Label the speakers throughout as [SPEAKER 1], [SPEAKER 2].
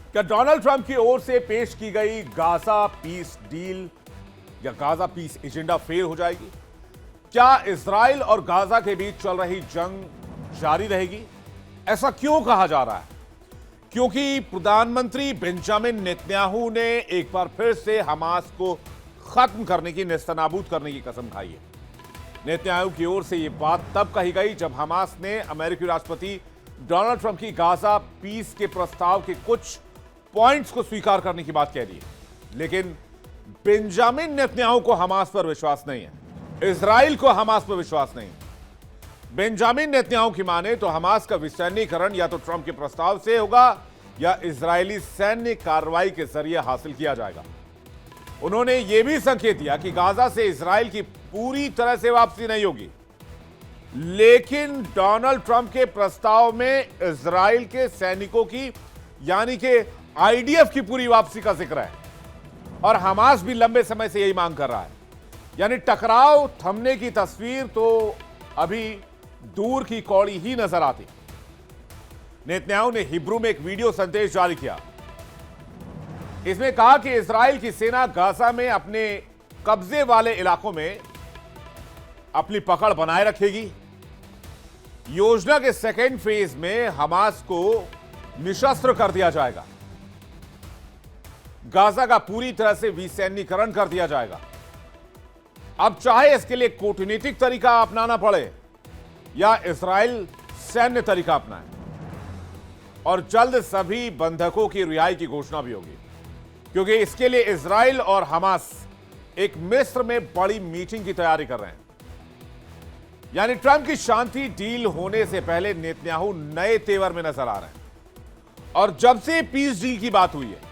[SPEAKER 1] क्या Donald Trump की ओर से पेश की गई गाजा पीस डील या गाजा पीस एजेंडा फेल हो जाएगी? क्या इजराइल और गाजा के बीच चल रही जंग जारी रहेगी? ऐसा क्यों कहा जा रहा है? क्योंकि प्रधानमंत्री बेंजामिन नेतन्याहू ने एक बार फिर से हमास को खत्म करने की, नेस्तनाबूद करने की कसम खाई है। नेतन्याहू की ओर से यह बात तब कही गई जब हमास ने अमेरिकी राष्ट्रपति डोनाल्ड ट्रंप की गाजा पीस के प्रस्ताव के कुछ पॉइंट्स को स्वीकार करने की बात कह दी है। लेकिन बेंजामिन नेतन्याहू को हमास पर विश्वास नहीं है, इजराइल को हमास पर विश्वास नहीं है। बेंजामिन नेतन्याहू की माने तो हमास का विसैन्यीकरण या तो ट्रंप के प्रस्ताव से होगा या इजरायली सैन्य कार्रवाई के जरिए हासिल किया जाएगा। उन्होंने यह भी संकेत दिया कि गाजा से इजराइल की पूरी तरह से वापसी नहीं होगी, लेकिन डोनाल्ड ट्रंप के प्रस्ताव में इजराइल के सैनिकों की यानी कि आईडीएफ की पूरी वापसी का जिक्र है और हमास भी लंबे समय से यही मांग कर रहा है। यानी टकराव थमने की तस्वीर तो अभी दूर की कौड़ी ही नजर आती। नेतन्याहू ने हिब्रू में एक वीडियो संदेश जारी किया। इसमें कहा कि इजराइल की सेना गाजा में अपने कब्जे वाले इलाकों में अपनी पकड़ बनाए रखेगी। योजना के सेकेंड फेज में हमास को निशस्त्र कर दिया जाएगा, गाजा का पूरी तरह से विसैन्यीकरण कर दिया जाएगा। अब चाहे इसके लिए कूटनीतिक तरीका अपनाना पड़े या इजराइल सैन्य तरीका अपनाए, और जल्द सभी बंधकों की रिहाई की घोषणा भी होगी, क्योंकि इसके लिए इजराइल और हमास एक मिस्र में बड़ी मीटिंग की तैयारी कर रहे हैं। यानी ट्रंप की शांति डील होने से पहले नेतन्याहू नए तेवर में नजर आ रहे हैं। और जब से पीस डील की बात हुई है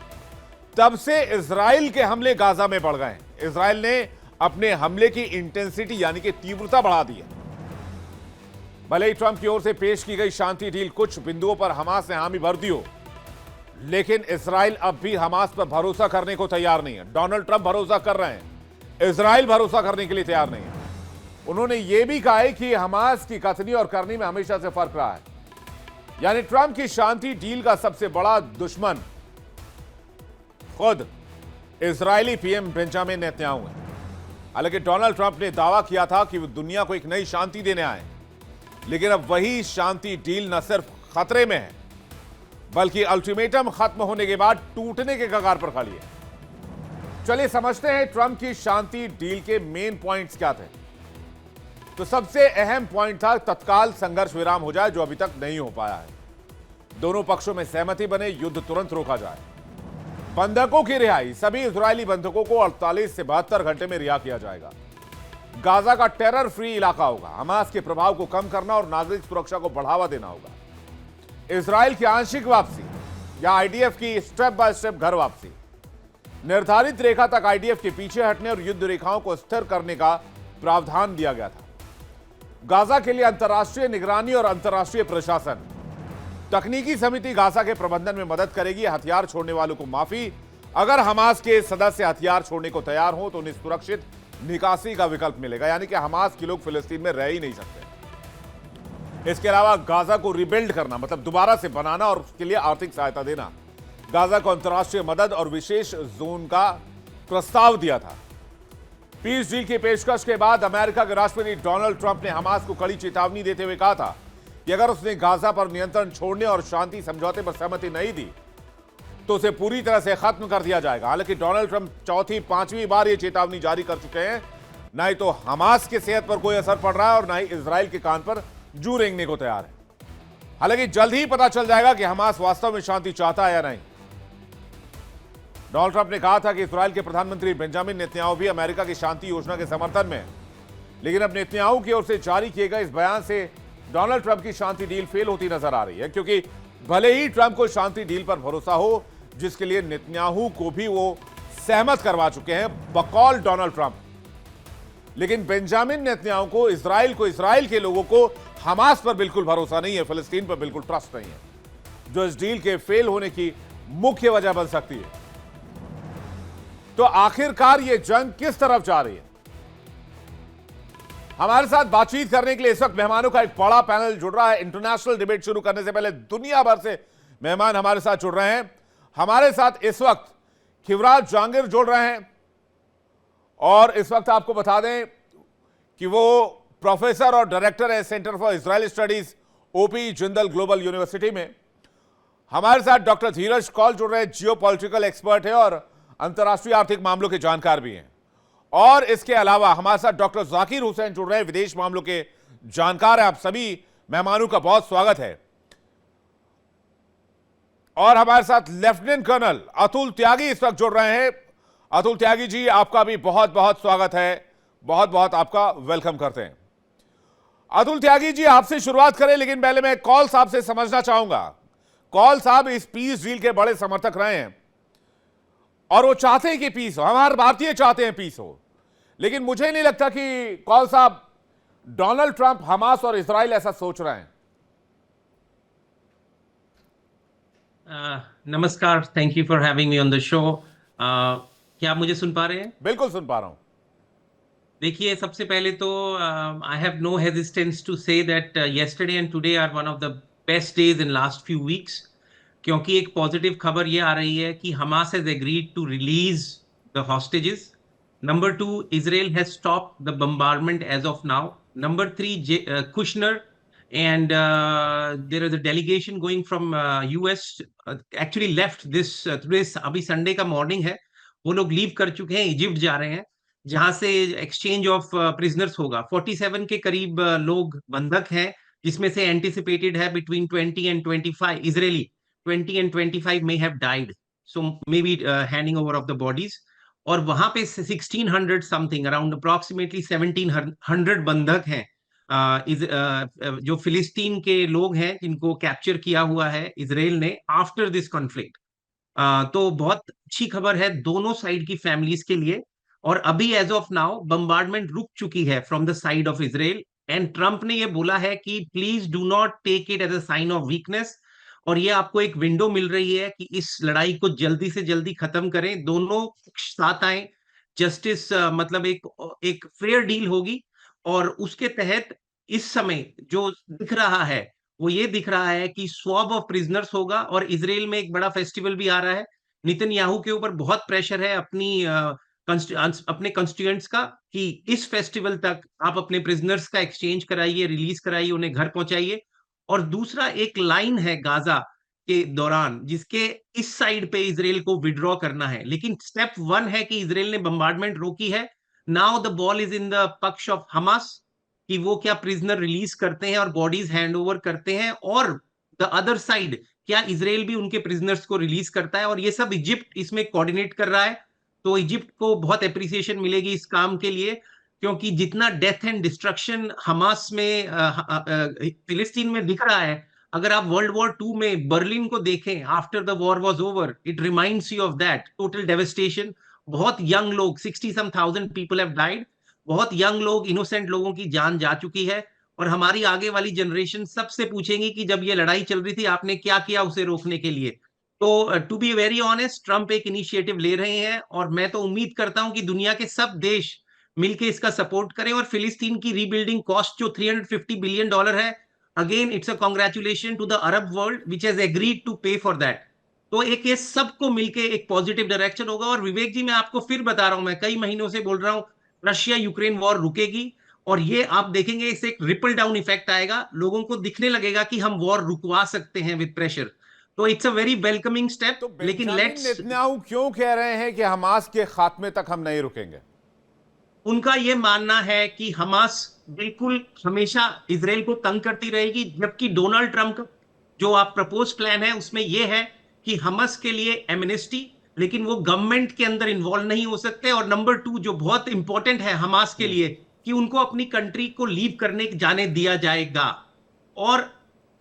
[SPEAKER 1] तब से इजराइल के हमले गाजा में बढ़ गए हैं। इजराइल ने अपने हमले की इंटेंसिटी यानी कि तीव्रता बढ़ा दी है। भले ही ट्रंप की ओर से पेश की गई शांति डील कुछ बिंदुओं पर हमास ने हामी भर दी हो, लेकिन इजराइल अब भी हमास पर भरोसा करने को तैयार नहीं है। डोनाल्ड ट्रंप भरोसा कर रहे हैं, इजराइल भरोसा करने के लिए तैयार नहीं है। उन्होंने यह भी कहा है कि हमास की कथनी और करनी में हमेशा से फर्क रहा है। यानी ट्रंप की शांति डील का सबसे बड़ा दुश्मन खुद इजरायली पीएम बेंजामिन नेतन्याहू है। हालांकि डोनाल्ड ट्रंप ने दावा किया था कि वो दुनिया को एक नई शांति देने आए, लेकिन अब वही शांति डील न सिर्फ खतरे में है, बल्कि अल्टीमेटम खत्म होने के बाद टूटने के कगार पर खड़ी है। चलिए समझते हैं ट्रंप की शांति डील के मेन पॉइंट्स क्या थे। तो सबसे अहम पॉइंट था तत्काल संघर्ष विराम हो जाए, जो अभी तक नहीं हो पाया है। दोनों पक्षों में सहमति बने, युद्ध तुरंत रोका जाए, बंधकों की रिहाई, सभी इजरायली बंधकों को 48 से 72 घंटे में रिहा किया जाएगा। गाजा का टेरर फ्री इलाका होगा, हमास के प्रभाव को कम करना और नागरिक सुरक्षा को बढ़ावा देना होगा। इजराइल की आंशिक वापसी या आईडीएफ की स्टेप बाय स्टेप घर वापसी, निर्धारित रेखा तक आईडीएफ के पीछे हटने और युद्ध रेखाओं को स्थिर करने का प्रावधान दिया गया था। गाजा के लिए अंतर्राष्ट्रीय निगरानी और अंतर्राष्ट्रीय प्रशासन, तकनीकी समिति गाजा के प्रबंधन में मदद करेगी। हथियार छोड़ने वालों को माफी, अगर हमास के सदस्य हथियार छोड़ने को तैयार हो तो उन्हें सुरक्षित निकासी का विकल्प मिलेगा, यानी कि हमास के लोग फिलिस्तीन में रह ही नहीं सकते। इसके अलावा गाजा को रिबिल्ड करना मतलब दोबारा से बनाना और उसके लिए आर्थिक सहायता देना। गाजा को अंतर्राष्ट्रीय मदद और विशेष जोन का प्रस्ताव दिया था। पीस डील की पेशकश के बाद अमेरिका के राष्ट्रपति डोनाल्ड ट्रंप ने हमास को कड़ी चेतावनी देते हुए कहा था कि अगर उसने गाजा पर नियंत्रण छोड़ने और शांति समझौते पर सहमति नहीं दी तो उसे पूरी तरह से खत्म कर दिया जाएगा। हालांकि डोनाल्ड ट्रंप चौथी पांचवी बार यह चेतावनी जारी कर चुके हैं। ना ही तो हमास की सेहत पर कोई असर पड़ रहा है और ना ही इजराइल के कान पर जू रेंगने को तैयार है। हालांकि जल्द ही पता चल जाएगा कि हमास वास्तव में शांति चाहता है या नहीं। डोनाल्ड ट्रंप ने कहा था कि इजराइल के प्रधानमंत्री बेंजामिन नेतन्याहू भी अमेरिका की शांति योजना के समर्थन में है, लेकिन अब नेतन्याहू की ओर से जारी किए गए इस बयान से डोनाल्ड ट्रंप की शांति डील फेल होती नजर आ रही है। क्योंकि भले ही ट्रंप को शांति डील पर भरोसा हो, जिसके लिए नेतन्याहू को भी वो सहमत करवा चुके हैं बकौल डोनाल्ड ट्रंप, लेकिन बेंजामिन नेतन्याहू को इजराइल के लोगों को हमास पर बिल्कुल भरोसा नहीं है, फिलिस्तीन पर बिल्कुल ट्रस्ट नहीं है, जो इस डील के फेल होने की मुख्य वजह बन सकती है। तो आखिरकार यह जंग किस तरफ जा रही है? हमारे साथ बातचीत करने के लिए इस वक्त मेहमानों का एक बड़ा पैनल जुड़ रहा है। इंटरनेशनल डिबेट शुरू करने से पहले दुनिया भर से मेहमान हमारे साथ जुड़ रहे हैं। हमारे साथ इस वक्त खिवराज जहांगीर जुड़ रहे हैं और इस वक्त आपको बता दें कि वो प्रोफेसर और डायरेक्टर है centre for Israeli studies OP Jindal global university में। हमारे साथ डॉक्टर धीरज कौल जुड़ रहे हैं, जियो पॉलिटिकल एक्सपर्ट है और अंतर्राष्ट्रीय आर्थिक मामलों के जानकार भी हैं। और इसके अलावा हमारे साथ डॉक्टर जाकिर हुसैन जुड़ रहे हैं, विदेश मामलों के जानकार हैं। आप सभी मेहमानों का बहुत स्वागत है। और हमारे साथ लेफ्टिनेंट कर्नल अतुल त्यागी इस वक्त जुड़ रहे हैं। अतुल त्यागी जी, आपका भी बहुत बहुत स्वागत है, बहुत बहुत आपका वेलकम करते हैं। अतुल त्यागी जी, आपसे शुरुआत करें, लेकिन पहले मैं कौल साहब से समझना चाहूंगा। कौल साहब इस पीस डील के बड़े समर्थक रहे हैं और वो चाहते हैं कि पीस हो, हमारे भारतीय चाहते हैं पीस हो, लेकिन मुझे नहीं लगता कि कौल साहब डोनाल्ड ट्रंप, हमास और इजराइल ऐसा सोच रहे हैं।
[SPEAKER 2] नमस्कार, thank you for having me on the show. क्या आप मुझे सुन पा रहे हैं?
[SPEAKER 1] बिल्कुल सुन पा रहा हूं।
[SPEAKER 2] देखिए, सबसे पहले तो I have no hesitance to say that yesterday and today are one of the best days in last few weeks, क्योंकि एक पॉजिटिव खबर ये आ रही है कि Hamas has agreed to release the hostages. Number two, Israel has stopped the bombardment as of now. Number three, Kushner and there is a delegation going from US actually left this today's अभी Sunday का morning है, वो लोग leave कर चुके हैं, Egypt जा रहे हैं, जहां से एक्सचेंज ऑफ प्रिजनर्स होगा। 47 के करीब लोग बंधक हैं, जिसमें से एंटिसिपेटेड है between 20 and 25 Israeli 20 and 25 may have died, so maybe handing over of the bodies। और वहां पे 1600 समथिंग अराउंड अप्रोक्सीमेटली 1700 बंधक हैं, जो फिलिस्तीन के लोग हैं जिनको कैप्चर किया हुआ है इजराइल ने आफ्टर दिस कॉन्फ्लिक्ट। तो बहुत अच्छी खबर है दोनों साइड की फैमिलीज के लिए। और अभी एज ऑफ नाउ बम्बार्डमेंट रुक चुकी है from the side of Israel, and Trump ने ये बोला है कि please do not take it as a sign of weakness, और ये आपको एक विंडो मिल रही है कि इस लड़ाई को जल्दी से जल्दी खत्म करें, दोनों साथ आए, जस्टिस मतलब एक फेयर डील होगी। और उसके तहत इस समय जो दिख रहा है वो ये दिख रहा है कि स्वैप ऑफ प्रिजनर्स होगा। और इजराइल में एक बड़ा फेस्टिवल भी आ रहा है, नितनयाहू के ऊपर बहुत प्रेशर है अपने कॉन्स्टिट्यूएंट्स का कि इस फेस्टिवल तक आप अपने प्रिजनर्स का एक्सचेंज कराइए, रिलीज कराइए, उन्हें घर पहुंचाइए। और दूसरा एक लाइन है गाजा के दौरान जिसके इस साइड पे इजराइल को विड्रॉ करना है, लेकिन स्टेप वन है कि इजराइल ने बम्बार्डमेंट रोकी है। Now the ball is in the पक्ष ऑफ हमास कि वो क्या प्रिजनर रिलीज करते हैं और बॉडीज हैंड ओवर करते हैं, और द अदर साइड क्या इजराइल भी उनके प्रिजनर्स को रिलीज करता है। और ये सब इजिप्ट इसमें कोऑर्डिनेट कर रहा है, तो इजिप्ट को बहुत एप्रिसिएशन मिलेगी इस काम के लिए, क्योंकि जितना डेथ एंड डिस्ट्रक्शन हमास में फिलिस्तीन में दिख रहा है, अगर आप वर्ल्ड वॉर टू में बर्लिन को देखें after the war was over, it reminds you of that total devastation. बहुत यंग लोग, 60,000 पीपल हैव डाइड, बहुत यंग लोग, इनोसेंट लोगों की जान जा चुकी है। और हमारी आगे वाली जनरेशन सबसे पूछेंगी कि जब ये लड़ाई चल रही थी आपने क्या किया उसे रोकने के लिए। तो to be very honest, Trump एक इनिशिएटिव ले रहे हैं और मैं तो उम्मीद करता हूं कि दुनिया के सब देश मिलकर इसका सपोर्ट करें। और फिलिस्तीन की रीबिल्डिंग कॉस्ट जो $350 बिलियन है, again it's a congratulation to the Arab world which has agreed to pay for that. तो एक ये सबको मिलके एक पॉजिटिव डायरेक्शन होगा। और विवेक जी, मैं आपको फिर बता रहा हूं, मैं कई महीनों से बोल रहा हूं, रशिया यूक्रेन वॉर रुकेगी, और ये आप देखेंगे इससे एक रिपल डाउन इफेक्ट आएगा, लोगों को दिखने लगेगा कि हम वॉर रुकवा सकते हैं विद प्रेशर। तो it's a very welcoming step.
[SPEAKER 1] तो
[SPEAKER 2] लेकिन
[SPEAKER 1] बेंजामिन नेतन्याहू क्यों कह रहे हैं कि हमास के खात्मे तक हम नहीं रुकेंगे?
[SPEAKER 2] उनका यह मानना है कि हमास बिल्कुल हमेशा इजराइल को तंग करती रहेगी, जबकि डोनाल्ड ट्रंप का जो आप प्रपोज प्लान है उसमें यह है कि हमास के लिए एमनेस्टी, लेकिन वो गवर्नमेंट के अंदर इन्वॉल्व नहीं हो सकते। और नंबर टू, जो बहुत इंपॉर्टेंट है हमास के लिए, कि उनको अपनी कंट्री को लीव करने जाने दिया जाएगा। और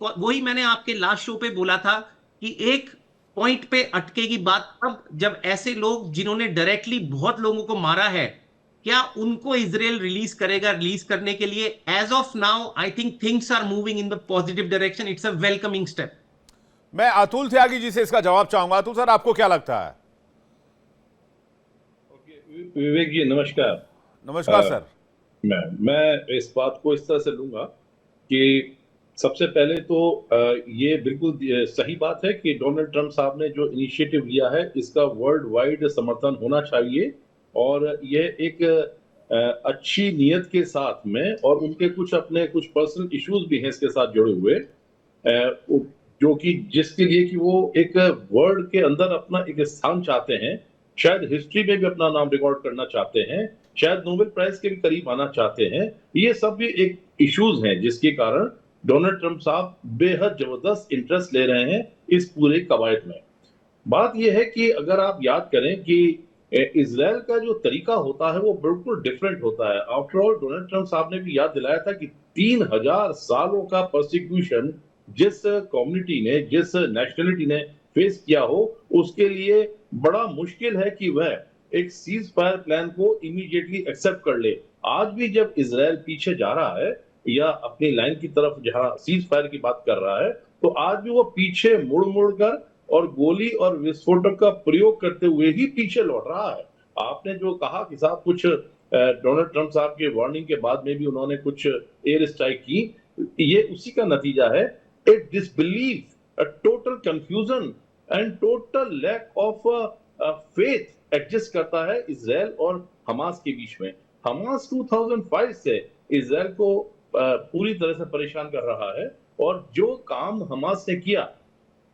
[SPEAKER 2] वही मैंने आपके लास्ट शो पे बोला था कि एक पॉइंट पे अटकेगी बात तब जब ऐसे लोग जिन्होंने डायरेक्टली बहुत लोगों को मारा है, क्या उनको इजराइल रिलीज करेगा। रिलीज करने के लिए as of now I think things are moving in the positive direction, it's a welcoming step.
[SPEAKER 1] मैं अतुल त्यागी जी से इसका जवाब चाहूंगा। अतुल सर, आपको क्या लगता है?
[SPEAKER 3] विवेक जी नमस्कार।
[SPEAKER 1] नमस्कार सर।
[SPEAKER 3] मैं इस बात को इस तरह से लूंगा कि सबसे पहले तो ये बिल्कुल सही बात है कि डोनाल्ड ट्रंप साहब ने जो इनिशिएटिव लिया है इसका वर्ल्ड वाइड समर्थन होना चाहिए। और यह एक अच्छी नीयत के साथ में, और उनके कुछ पर्सनल इश्यूज भी हैं इसके साथ जुड़े हुए, जो कि जिसके लिए कि वो एक वर्ल्ड के अंदर अपना एक स्थान चाहते हैं, शायद हिस्ट्री में भी अपना नाम रिकॉर्ड करना चाहते हैं, शायद नोबेल प्राइज के भी करीब आना चाहते हैं। ये सब भी एक इश्यूज हैं जिसके कारण डोनाल्ड ट्रंप साहब बेहद जबरदस्त इंटरेस्ट ले रहे हैं इस पूरे कवायद में। बात यह है कि अगर आप याद करें कि इजराइल का जो तरीका होता है वो बिल्कुल डिफरेंट होता है। आफ्टर ऑल डोनाल्ड ट्रंप साहब ने भी याद दिलाया था कि 3000 सालों का प्रोसिक्यूशन जिस कम्युनिटी ने, जिस नेशनलिटी ने फेस किया हो, उसके लिए बड़ा मुश्किल है कि वह एक सीज फायर प्लान को इमीडिएटली एक्सेप्ट कर ले। आज भी जब इजराइल पीछे जा रहा है या अपनी लाइन की तरफ जहां सीज फायर की बात कर रहा है, तो आज भी वो पीछे मुड़ मुड़ कर और गोली और विस्फोटक का प्रयोग करते हुए ही पीछे लौट रहा है। आपने जो कहा कि साहब कुछ डोनाल्ड ट्रंप साहब के वार्निंग के बाद में भी उन्होंने कुछ एयर स्ट्राइक की, ये उसी का नतीजा है। A disbelief, a total confusion and total lack of faith exist करता है इजराइल और हमास के बीच में। हमास 2005 से इजराइल को पूरी तरह से परेशान कर रहा है, और जो काम हमास ने किया,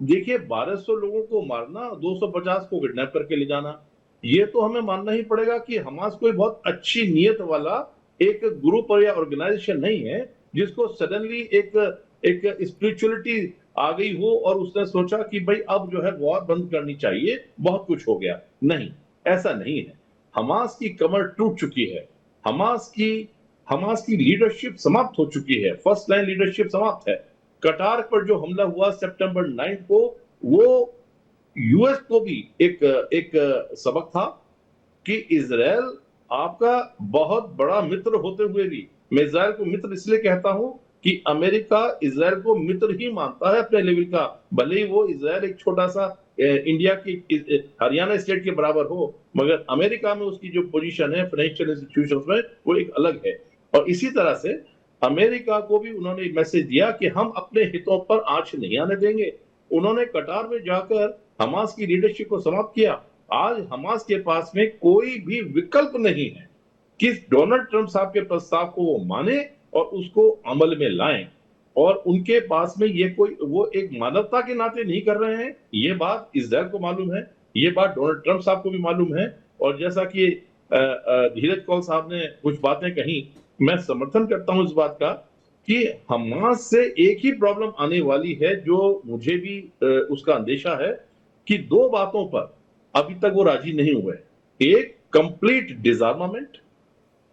[SPEAKER 3] देखिए 1200 लोगों को मारना, 250 को किडनैप करके ले जाना, ये तो हमें मानना ही पड़ेगा कि हमास कोई बहुत अच्छी नीयत वाला एक ग्रुप या ऑर्गेनाइजेशन नहीं है जिसको सडनली एक स्पिरिचुअलिटी आ गई हो और उसने सोचा कि भाई अब जो है वॉर बंद करनी चाहिए, बहुत कुछ हो गया। नहीं, ऐसा नहीं है। हमास की कमर टूट चुकी है, हमास की लीडरशिप समाप्त हो चुकी है, फर्स्ट लाइन लीडरशिप समाप्त है। कटार पर जो हमला हुआ सितंबर 9 को, वो यूएस को भी एक सबक था कि इजराइल आपका बहुत बड़ा मित्र होते हुए भी, मैं इजराइल को मित्र इसलिए कहता हूं कि अमेरिका इजराइल को मित्र ही मानता है अपने लेवल का, भले ही वो इजराइल एक छोटा सा इंडिया की हरियाणा स्टेट के बराबर हो, मगर अमेरिका में उसकी जो पोजीशन है फाइनेंशियल इंस्टीट्यूशंस में वो एक अलग है। और इसी तरह से अमेरिका को भी उन्होंने मैसेज दिया कि हम अपने हितों पर आंच नहीं आने देंगे। उन्होंने कतार में जाकर हमास की लीडरशिप को समाप्त किया। आज हमास के पास में कोई भी विकल्प नहीं है कि डोनाल्ड ट्रंप साहब के प्रस्ताव को वो माने और उसको अमल में लाएं। और उनके पास में ये कोई वो एक मानवता के नाते नहीं कर रहे हैं, ये बात इजराइल को मालूम है, ये बात डोनाल्ड ट्रंप साहब को भी मालूम है। और जैसा कि धीरज कौल साहब ने कुछ बातें कही, मैं समर्थन करता हूं इस बात का कि हमास से एक ही प्रॉब्लम आने वाली है, जो मुझे भी उसका अंदेशा है कि दो बातों पर अभी तक वो राजी नहीं हुए। एक कंप्लीट डिसआर्मामेंट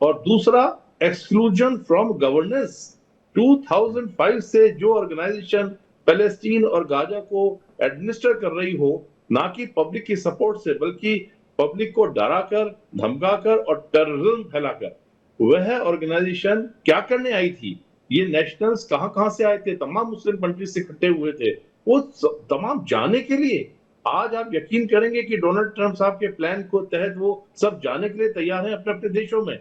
[SPEAKER 3] और दूसरा एक्सक्लूजन फ्रॉम गवर्नेंस। 2005 से जो ऑर्गेनाइजेशन पैलेस्टीन और गाजा को एडमिनिस्टर कर रही हो, ना कि पब्लिक की सपोर्ट से बल्कि पब्लिक को डराकर, धमकाकर और टेररिज्म फैलाकर, वह ऑर्गेनाइजेशन क्या करने आई थी? ये नेशनल्स कहां से आए थे? तमाम मुस्लिम कंट्रीज से इकट्ठे हुए थे, वो तमाम जाने के लिए। आज आप यकीन करेंगे कि डोनाल्ड ट्रंप साहब के प्लान को तहत वो सब जाने के लिए तैयार हैं अपने अपने देशों में।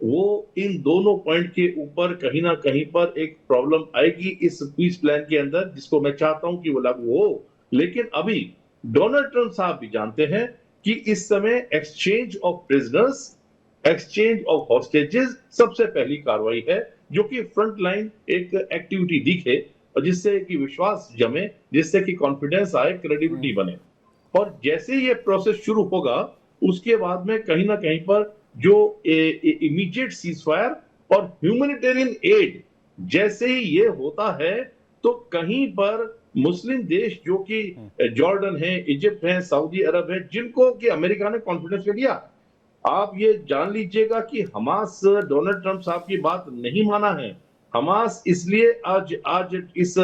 [SPEAKER 3] वो इन दोनों पॉइंट के ऊपर कहीं ना कहीं पर एक प्रॉब्लम आएगी इस पीस प्लान के अंदर, जिसको मैं चाहता हूं कि वो लागू हो। लेकिन अभी डोनाल्ड ट्रंप साहब भी जानते हैं कि इस समय exchange of prisoners, exchange of hostages सबसे पहली कार्रवाई है, जो कि फ्रंट लाइन एक एक्टिविटी दिखे और जिससे कि विश्वास जमे, जिससे कि कॉन्फिडेंस आए, क्रेडिबिलिटी बने। और जैसे ये प्रोसेस शुरू होगा, उसके बाद में कहीं ना कहीं पर जो इमीडिएट सीजफायर और ह्यूमैनिटेरियन एड जैसे ही ये होता है, तो कहीं पर मुस्लिम देश जो कि जॉर्डन है, इजिप्ट है, सऊदी अरब है, जिनको कि अमेरिका ने कॉन्फिडेंस में दिया, आप ये जान लीजिएगा कि हमास डोनाल्ड ट्रंप साहब की बात नहीं माना है। हमास इसलिए आज इस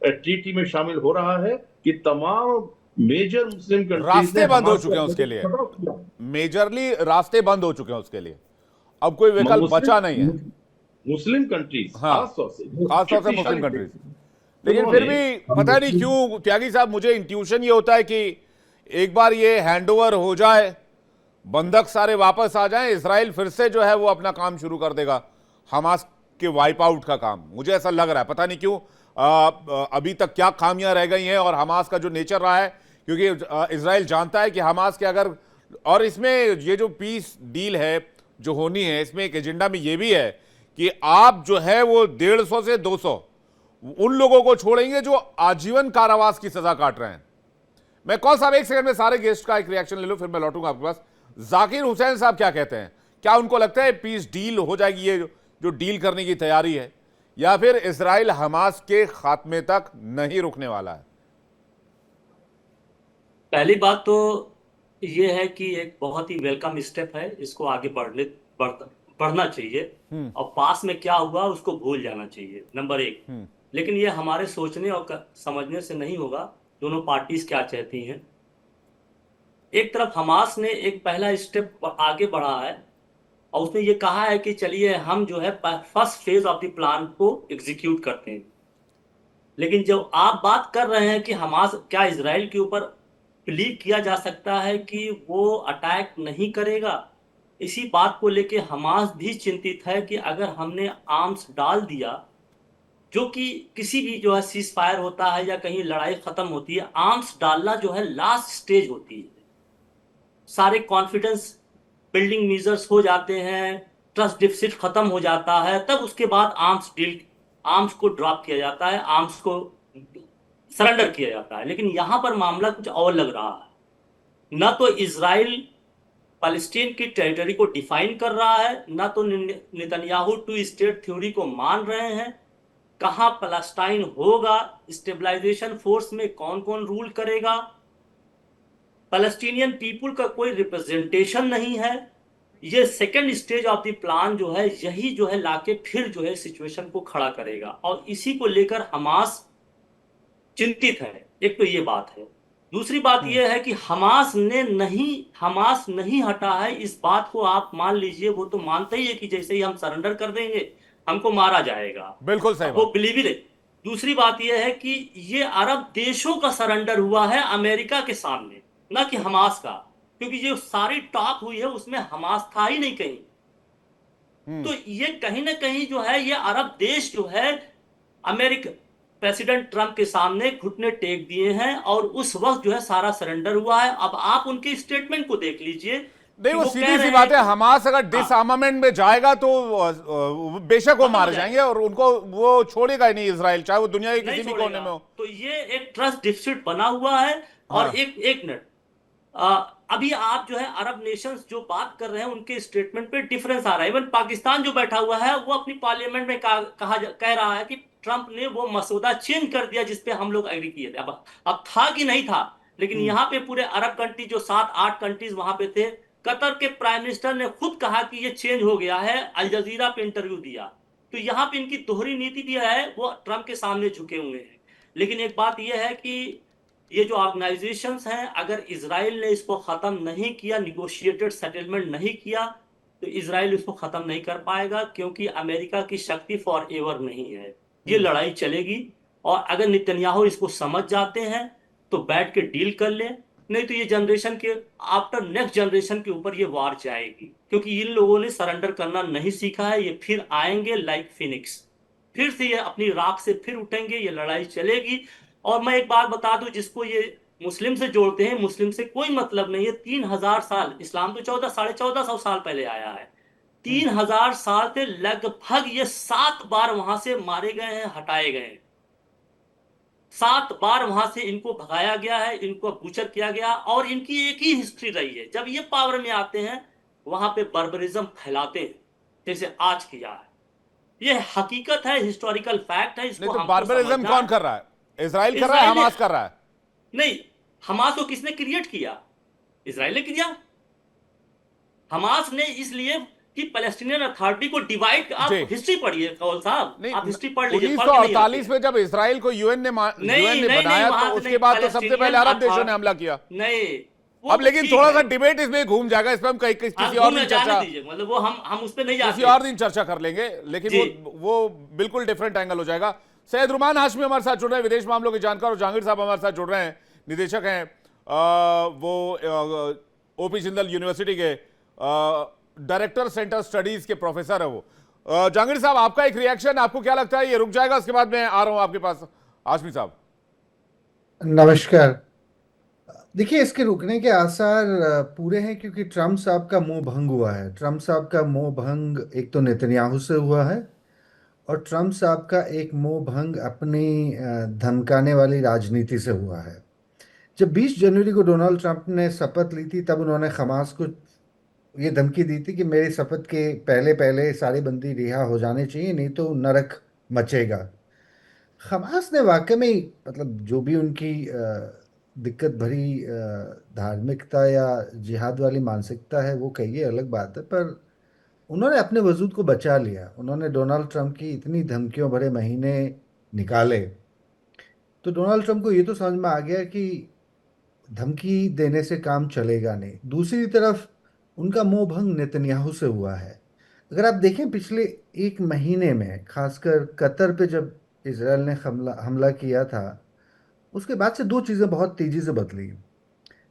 [SPEAKER 3] ट्रीटी में शामिल हो रहा है कि तमाम मेजर मुस्लिम कंट्रीज
[SPEAKER 1] रास्ते बंद हो चुके हैं उसके लिए, मेजरली रास्ते बंद हो चुके हैं उसके लिए, अब कोई विकल्प बचा नहीं है।
[SPEAKER 3] मुस्लिम कंट्रीज,
[SPEAKER 1] खासतौर से मुस्लिम कंट्रीज। लेकिन फिर भी पता नहीं क्यों त्यागी साहब, मुझे इंट्यूशन ये होता है कि एक बार ये हैंडओवर हो जाए, बंधक सारे वापस आ जाएं, इजराइल फिर से जो है वो अपना काम शुरू कर देगा, हमास के वाइप आउट का काम। मुझे ऐसा लग रहा है, पता नहीं क्यों। अभी तक क्या खामियां रह गई हैं और हमास का जो नेचर रहा है, क्योंकि इजराइल जानता है कि हमास के अगर, और इसमें ये जो पीस डील है जो होनी है, इसमें एक एजेंडा में ये भी है कि आप जो है वो 150 से 200 उन लोगों को छोड़ेंगे जो आजीवन कारावास की सजा काट रहे हैं। मैं कौन साहब एक सेकंड में सारे गेस्ट का एक रिएक्शन ले लो, फिर मैं लौटूंगा आपके पास। जाकिर हुसैन साहब क्या कहते हैं, क्या उनको लगता है पीस डील हो जाएगी, ये जो डील करने की तैयारी है, या फिर इजराइल हमास के खात्मे तक नहीं रुकने वाला है?
[SPEAKER 4] पहली बात तो ये है कि एक बहुत ही वेलकम स्टेप है, इसको आगे बढ़ना चाहिए और पास में क्या हुआ उसको भूल जाना चाहिए, नंबर एक। लेकिन ये हमारे सोचने और समझने से नहीं होगा दोनों पार्टीज क्या चाहती हैं। एक तरफ हमास ने एक पहला स्टेप आगे बढ़ा है और उसने ये कहा है कि चलिए हम जो है first phase of the plan को एग्जीक्यूट करते हैं। लेकिन जब आप बात कर रहे हैं कि हमास, क्या इजराइल के ऊपर बिलीव किया जा सकता है कि वो अटैक नहीं करेगा, इसी बात को लेके हमास भी चिंतित है कि अगर हमने आर्म्स डाल दिया, जो कि किसी भी जो है सीज फायर होता है या कहीं लड़ाई खत्म होती है, आर्म्स डालना जो है लास्ट स्टेज होती है। सारे कॉन्फिडेंस बिल्डिंग मेजर्स हो जाते हैं, ट्रस्ट डिफिसिट खत्म हो जाता है, तब उसके बाद आर्म्स को ड्रॉप किया जाता है, आर्म्स को सरेंडर किया जाता है। लेकिन यहां पर मामला कुछ और लग रहा है। न तो इजराइल पैलेस्टीन की टेरिटरी को डिफाइन कर रहा है, न तो नेतन्याहू टू स्टेट थ्योरी को मान रहे हैं। कहां पैलेस्टाइन होगा, स्टेबलाइजेशन फोर्स में कौन कौन रूल करेगा, पैलेस्टीनियन पीपुल का कोई रिप्रेजेंटेशन नहीं है। ये second stage of the plan जो है, यही जो है लाके फिर जो है सिचुएशन को खड़ा करेगा और इसी को लेकर हमास चिंतित है। एक तो ये बात है। दूसरी बात यह है कि हमास नहीं हटा है। इस बात को आप मान लीजिए, वो तो मानते ही है कि जैसे ही हम सरेंडर कर देंगे हमको मारा जाएगा,
[SPEAKER 1] बिल्कुल सही
[SPEAKER 4] वो
[SPEAKER 1] बात।
[SPEAKER 4] बिलीव ही नहीं। दूसरी बात यह है कि ये अरब देशों का सरेंडर हुआ है अमेरिका के सामने, ना कि हमास का, क्योंकि जो सारी टॉक हुई है उसमें हमास था ही नहीं कहीं। तो ये कहीं ना कहीं जो है, ये अरब देश जो है अमेरिका प्रेसिडेंट ट्रंप के सामने घुटने टेक दिए हैं और उस वक्त जो है सारा सरेंडर हुआ है। अब आप उनके स्टेटमेंट को देख लीजिए।
[SPEAKER 1] नहीं, वो सीधी सी बात है, हमास अगर डिसआर्मामेंट में जाएगा तो बेशक वो मारे जाएंगे और उनको वो छोड़ेगा ही नहीं इजराइल, चाहे वो दुनिया के किसी भी कोने में हो।
[SPEAKER 4] तो ये एक ट्रस्ट डिफिसिट बना हुआ है। और एक मिनट, अभी आप जो है अरब नेशंस जो बात कर रहे हैं उनके स्टेटमेंट पे डिफरेंस आ रहा है। इवन पाकिस्तान जो बैठा हुआ है वो अपनी पार्लियामेंट में कह रहा है कि ट्रंप ने वो मसौदा चेंज कर दिया जिसपे हम लोग एग्री किए थे। अब था कि नहीं था, लेकिन यहाँ पे पूरे अरब कंट्री जो 7-8 कंट्रीज वहां पे थे, कतर के प्राइम मिनिस्टर ने खुद कहा कि ये चेंज हो गया है, अल जजीरा पे इंटरव्यू दिया। तो यहाँ पे इनकी दोहरी नीति भी है, वो ट्रंप के सामने झुके हुए हैं। लेकिन एक बात यह है कि ये जो ऑर्गेनाइजेशंस हैं, अगर इजराइल ने इसको खत्म नहीं किया, निगोशिएटेड सेटलमेंट नहीं किया, तो इजराइल इसको खत्म नहीं कर पाएगा, क्योंकि अमेरिका की शक्ति फॉर एवर नहीं है। ये लड़ाई चलेगी और अगर नेतन्याहू इसको समझ जाते हैं तो बैठ के डील कर ले, नहीं तो ये जनरेशन के आफ्टर नेक्स्ट जनरेशन के ऊपर ये वार जाएगी, क्योंकि इन लोगों ने सरेंडर करना नहीं सीखा है। ये फिर आएंगे लाइक फिनिक्स, फिर से ये अपनी राख से फिर उठेंगे, ये लड़ाई चलेगी। और मैं एक बात बता दूं, जिसको ये मुस्लिम से जोड़ते हैं, मुस्लिम से कोई मतलब नहीं है। 3000 साल, इस्लाम तो 1400-1450 साल पहले आया है। 3000 साल से लगभग ये 7 बार वहां से मारे गए हैं, हटाए गए हैं। 7 बार वहां से इनको भगाया गया है, इनको बुचर किया गया, और इनकी एक ही हिस्ट्री रही है। जब ये पावर में आते हैं वहां पे बर्बरिज्म फैलाते हैं, जैसे आज किया है। ये हकीकत है, हिस्टोरिकल फैक्ट है। इसको
[SPEAKER 1] नहीं, तो बार्बरिज्म कौन कर रहा है? इजराइल कर रहा है, हमास कर रहा है?
[SPEAKER 4] नहीं, हमास को किसने क्रिएट किया? इजराइल ने किया। हमास ने इसलिए कि पैलेस्टीनियन अथॉरिटी को डिवाइड, आप हिस्ट्री पढ़िए कौल साहब, आप हिस्ट्री पढ़ लीजिए।
[SPEAKER 1] 1948 में जब इजराइल को यूएन ने बनाया, तो उसके बाद तो सबसे पहले अरब देशों ने हमला किया।
[SPEAKER 4] नहीं,
[SPEAKER 1] अब लेकिन थोड़ा सा डिबेट इसमें घूम जाएगा, इस पर हम किसी और दिन चर्चा,
[SPEAKER 4] मतलब वो हम उस पर नहीं जाते,
[SPEAKER 1] किसी और दिन चर्चा कर लेंगे। लेकिन वो बिल्कुल डिफरेंट एंगल हो जाएगा। सैयद रुमान हाशमी हमारे साथ जुड़ रहे हैं, विदेश मामलों के जानकार, और जहांगीर साहब हमारे साथ जुड़ रहे हैं, निदेशक हैं वो ओपी जिंदल यूनिवर्सिटी के डायरेक्टर सेंटर स्टडीज के प्रोफेसर है वो। जहांगीर साहब, आपका एक रिएक्शन, आपको क्या लगता है ये रुक जाएगा? उसके बाद मैं आ रहा हूं आपके पास, हाशमी साहब।
[SPEAKER 5] नमस्कार। देखिए, इसके रुकने के आसार पूरे हैं, क्योंकि ट्रम्प साहब का मोह भंग हुआ है। ट्रम्प साहब का मोह भंग एक तो नेतन्याहू से हुआ है, और ट्रम्प साहब का एक मोह भंग अपनी धमकाने वाली राजनीति से हुआ है। जब 20 जनवरी को डोनाल्ड ट्रंप ने शपथ ली थी, तब उन्होंने हमास को ये धमकी दी थी कि मेरे शपथ के पहले पहले सारे बंदी रिहा हो जाने चाहिए, नहीं तो नरक मचेगा। हमास ने वाकई में मतलब जो भी उनकी दिक्कत भरी धार्मिकता या जिहाद वाली मानसिकता है, वो कहिए अलग बात है, पर उन्होंने अपने वजूद को बचा लिया। उन्होंने डोनाल्ड ट्रंप की इतनी धमकियों भरे महीने निकाले, तो डोनाल्ड ट्रंप को ये तो समझ में आ गया कि धमकी देने से काम चलेगा नहीं। दूसरी तरफ उनका मोह भंग नेतन्याहू से हुआ है। अगर आप देखें, पिछले एक महीने में खासकर कतर पे जब इसराइल ने हमला हमला किया था, उसके बाद से दो चीज़ें बहुत तेज़ी से बदली।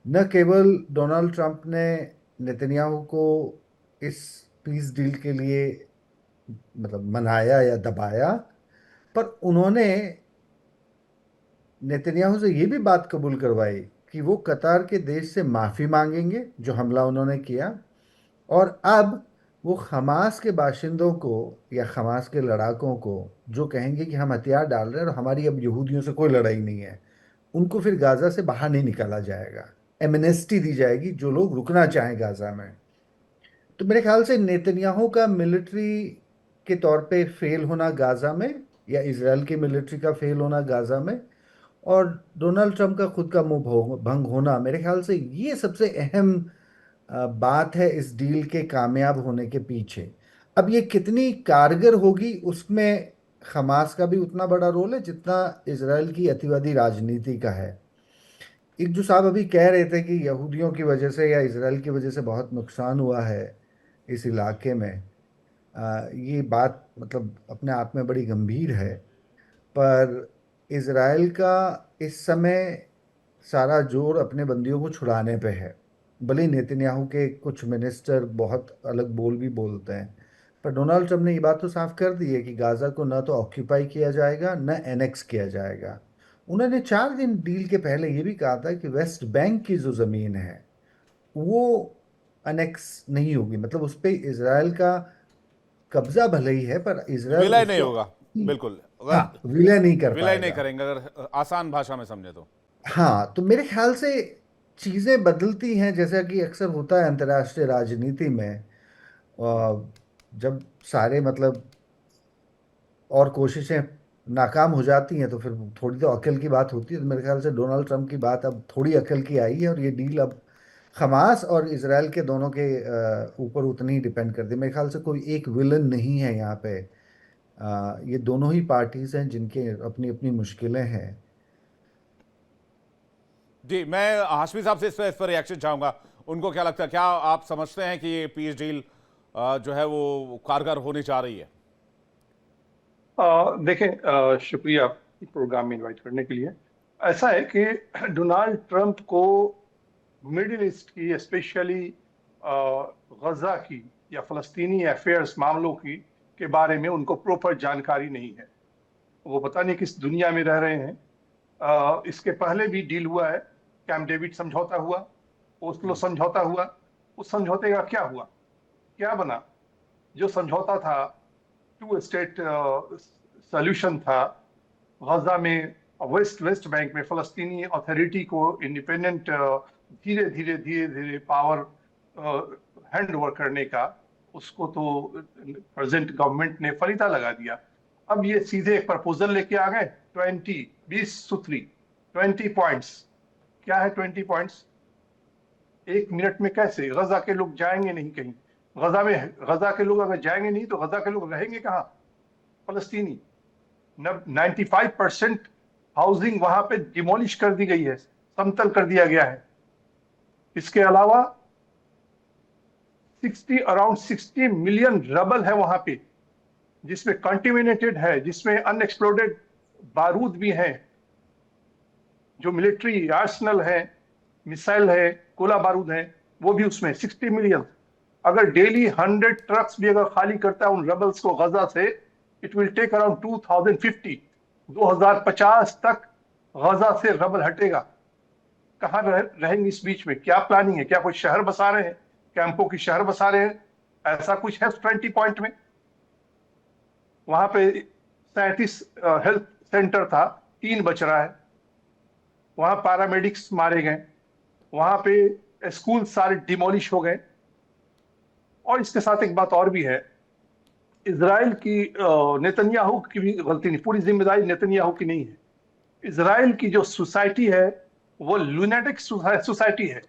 [SPEAKER 5] न केवल डोनाल्ड ट्रंप ने नेतन्याहू को इस पीस डील के लिए मतलब मनाया या दबाया, पर उन्होंने नेतन्याहू से ये भी बात कबूल करवाई कि वो कतार के देश से माफ़ी मांगेंगे जो हमला उन्होंने किया, और अब वो हमास के बाशिंदों को या हमास के लड़ाकों को जो कहेंगे कि हम हथियार डाल रहे हैं और हमारी अब यहूदियों से कोई लड़ाई नहीं है, उनको फिर गाज़ा से बाहर नहीं निकाला जाएगा। एमनेस्टी दी जाएगी जो लोग रुकना चाहें गाज़ा में। तो मेरे ख्याल से नेतन्याहू का मिलिट्री के तौर पे फेल होना गाज़ा में, या इसराइल की मिलिट्री का फेल होना गाज़ा में, और डोनाल्ड ट्रंप का खुद का मुंह भंग होना, मेरे ख्याल से ये सबसे अहम बात है इस डील के कामयाब होने के पीछे। अब ये कितनी कारगर होगी, उसमें हमास का भी उतना बड़ा रोल है जितना इसराइल की अतिवादी राजनीति का है। एक जो साहब अभी कह रहे थे कि यहूदियों की वजह से या इसराइल की वजह से बहुत नुकसान हुआ है इस इलाके में, ये बात मतलब अपने आप में बड़ी गंभीर है। पर इसराइल का इस समय सारा जोर अपने बंदियों को छुड़ाने पे है। भले ही नेतन्याहू के कुछ मिनिस्टर बहुत अलग बोल भी बोलते हैं, पर डोनाल्ड ट्रंप ने ये बात तो साफ कर दी है कि गाज़ा को न तो ऑक्यूपाई किया जाएगा न एनेक्स किया जाएगा। उन्होंने 4 दिन डील के पहले ये भी कहा था कि वेस्ट बैंक की जो ज़मीन है वो अनेक्स नहीं होगी, मतलब उस पर इसराइल का कब्जा भले ही है, पर इसराइल
[SPEAKER 1] विलय नहीं
[SPEAKER 5] उसको
[SPEAKER 1] होगा, बिल्कुल।
[SPEAKER 5] हाँ, विलय नहीं कर
[SPEAKER 1] विलय नहीं
[SPEAKER 5] पाएगा।
[SPEAKER 1] करेंगे, अगर आसान भाषा में समझे तो।
[SPEAKER 5] हाँ, तो मेरे ख्याल से चीज़ें बदलती हैं, जैसा कि अक्सर होता है अंतर्राष्ट्रीय राजनीति में। जब सारे मतलब और कोशिशें नाकाम हो जाती हैं, तो फिर थोड़ी तो अकल की बात होती है। तो मेरे ख्याल से डोनाल्ड ट्रंप की बात अब थोड़ी अकल की आई है, और ये डील अब हमास और इसराइल के दोनों के ऊपर उतनी ही डिपेंड करती है। मेरे ख्याल से कोई एक विलन नहीं है यहाँ पे। ये दोनों ही पार्टीज हैं जिनके अपनी अपनी मुश्किलें हैं।
[SPEAKER 1] जी, मैं हाशमी साहब से इस पर रिएक्शन चाहूंगा। उनको क्या लगता है, क्या आप समझते हैं कि ये पीस डील जो है वो कारगर होने जा रही है?
[SPEAKER 6] देखें, शुक्रिया प्रोग्राम में इनवाइट करने के लिए। ऐसा है कि डोनाल्ड ट्रंप को मिडिल ईस्ट की, स्पेशली गजा की या फ़लस्तीनी अफेयर्स मामलों की के बारे में उनको प्रॉपर जानकारी नहीं है। वो पता नहीं किस दुनिया में रह रहे हैं। इसके पहले भी डील हुआ है, कैंप डेविड समझौता हुआ, ओस्लो समझौता हुआ। उस समझौते का क्या हुआ, क्या बना? जो समझौता था, 2 स्टेट सॉल्यूशन था। गजा में, वेस्ट बैंक में फ़लस्तीनी अथॉरिटी को इंडिपेंडेंट धीरे धीरे पावर हैंड ओवर करने का, उसको तो प्रेजेंट गवर्नमेंट ने फरीदा लगा दिया। अब ये सीधे एक प्रपोजल लेके आ गए, 20 सूत्री 20 पॉइंट्स। क्या है 20 पॉइंट्स? 1 मिनट में कैसे गजा के लोग जाएंगे नहीं कहीं? गजा के लोग अगर जाएंगे नहीं तो गजा के लोग रहेंगे कहाँ? फलस्तीनी। 95% हाउसिंग वहां पे डिमोलिश कर दी गई है, समतल कर दिया गया है। इसके अलावा अराउंड 60 मिलियन रबल है वहां पे, जिसमें कंटिमिनेटेड है, जिसमें अनएक्सप्लोडेड बारूद भी है, जो मिलिट्री आर्सनल है, मिसाइल है, गोला बारूद है, वो भी उसमें 60 मिलियन। अगर डेली 100 ट्रक्स भी अगर खाली करता है उन रेबल्स को गजा से, इट विल टेक अराउंड 2050 तक गजा से रेबल हटेगा। कहाँ रहेंगे इस बीच में? क्या प्लानिंग है? क्या कोई शहर बसा रहे हैं, कैंपों की शहर बसा रहे हैं? ऐसा कुछ है 20 पॉइंट में? वहां पे 37 हेल्थ सेंटर था, 3 बच रहा है। वहां पैरामेडिक्स मारे गए, वहां पे स्कूल सारे डिमोलिश हो गए। और इसके साथ एक बात और भी है, इजराइल की नेतन्याहू की भी गलती नहीं, पूरी जिम्मेदारी नेतन्याहू की नहीं है। इजराइल की जो सोसाइटी है वो लुनेटिक सोसाइटी है।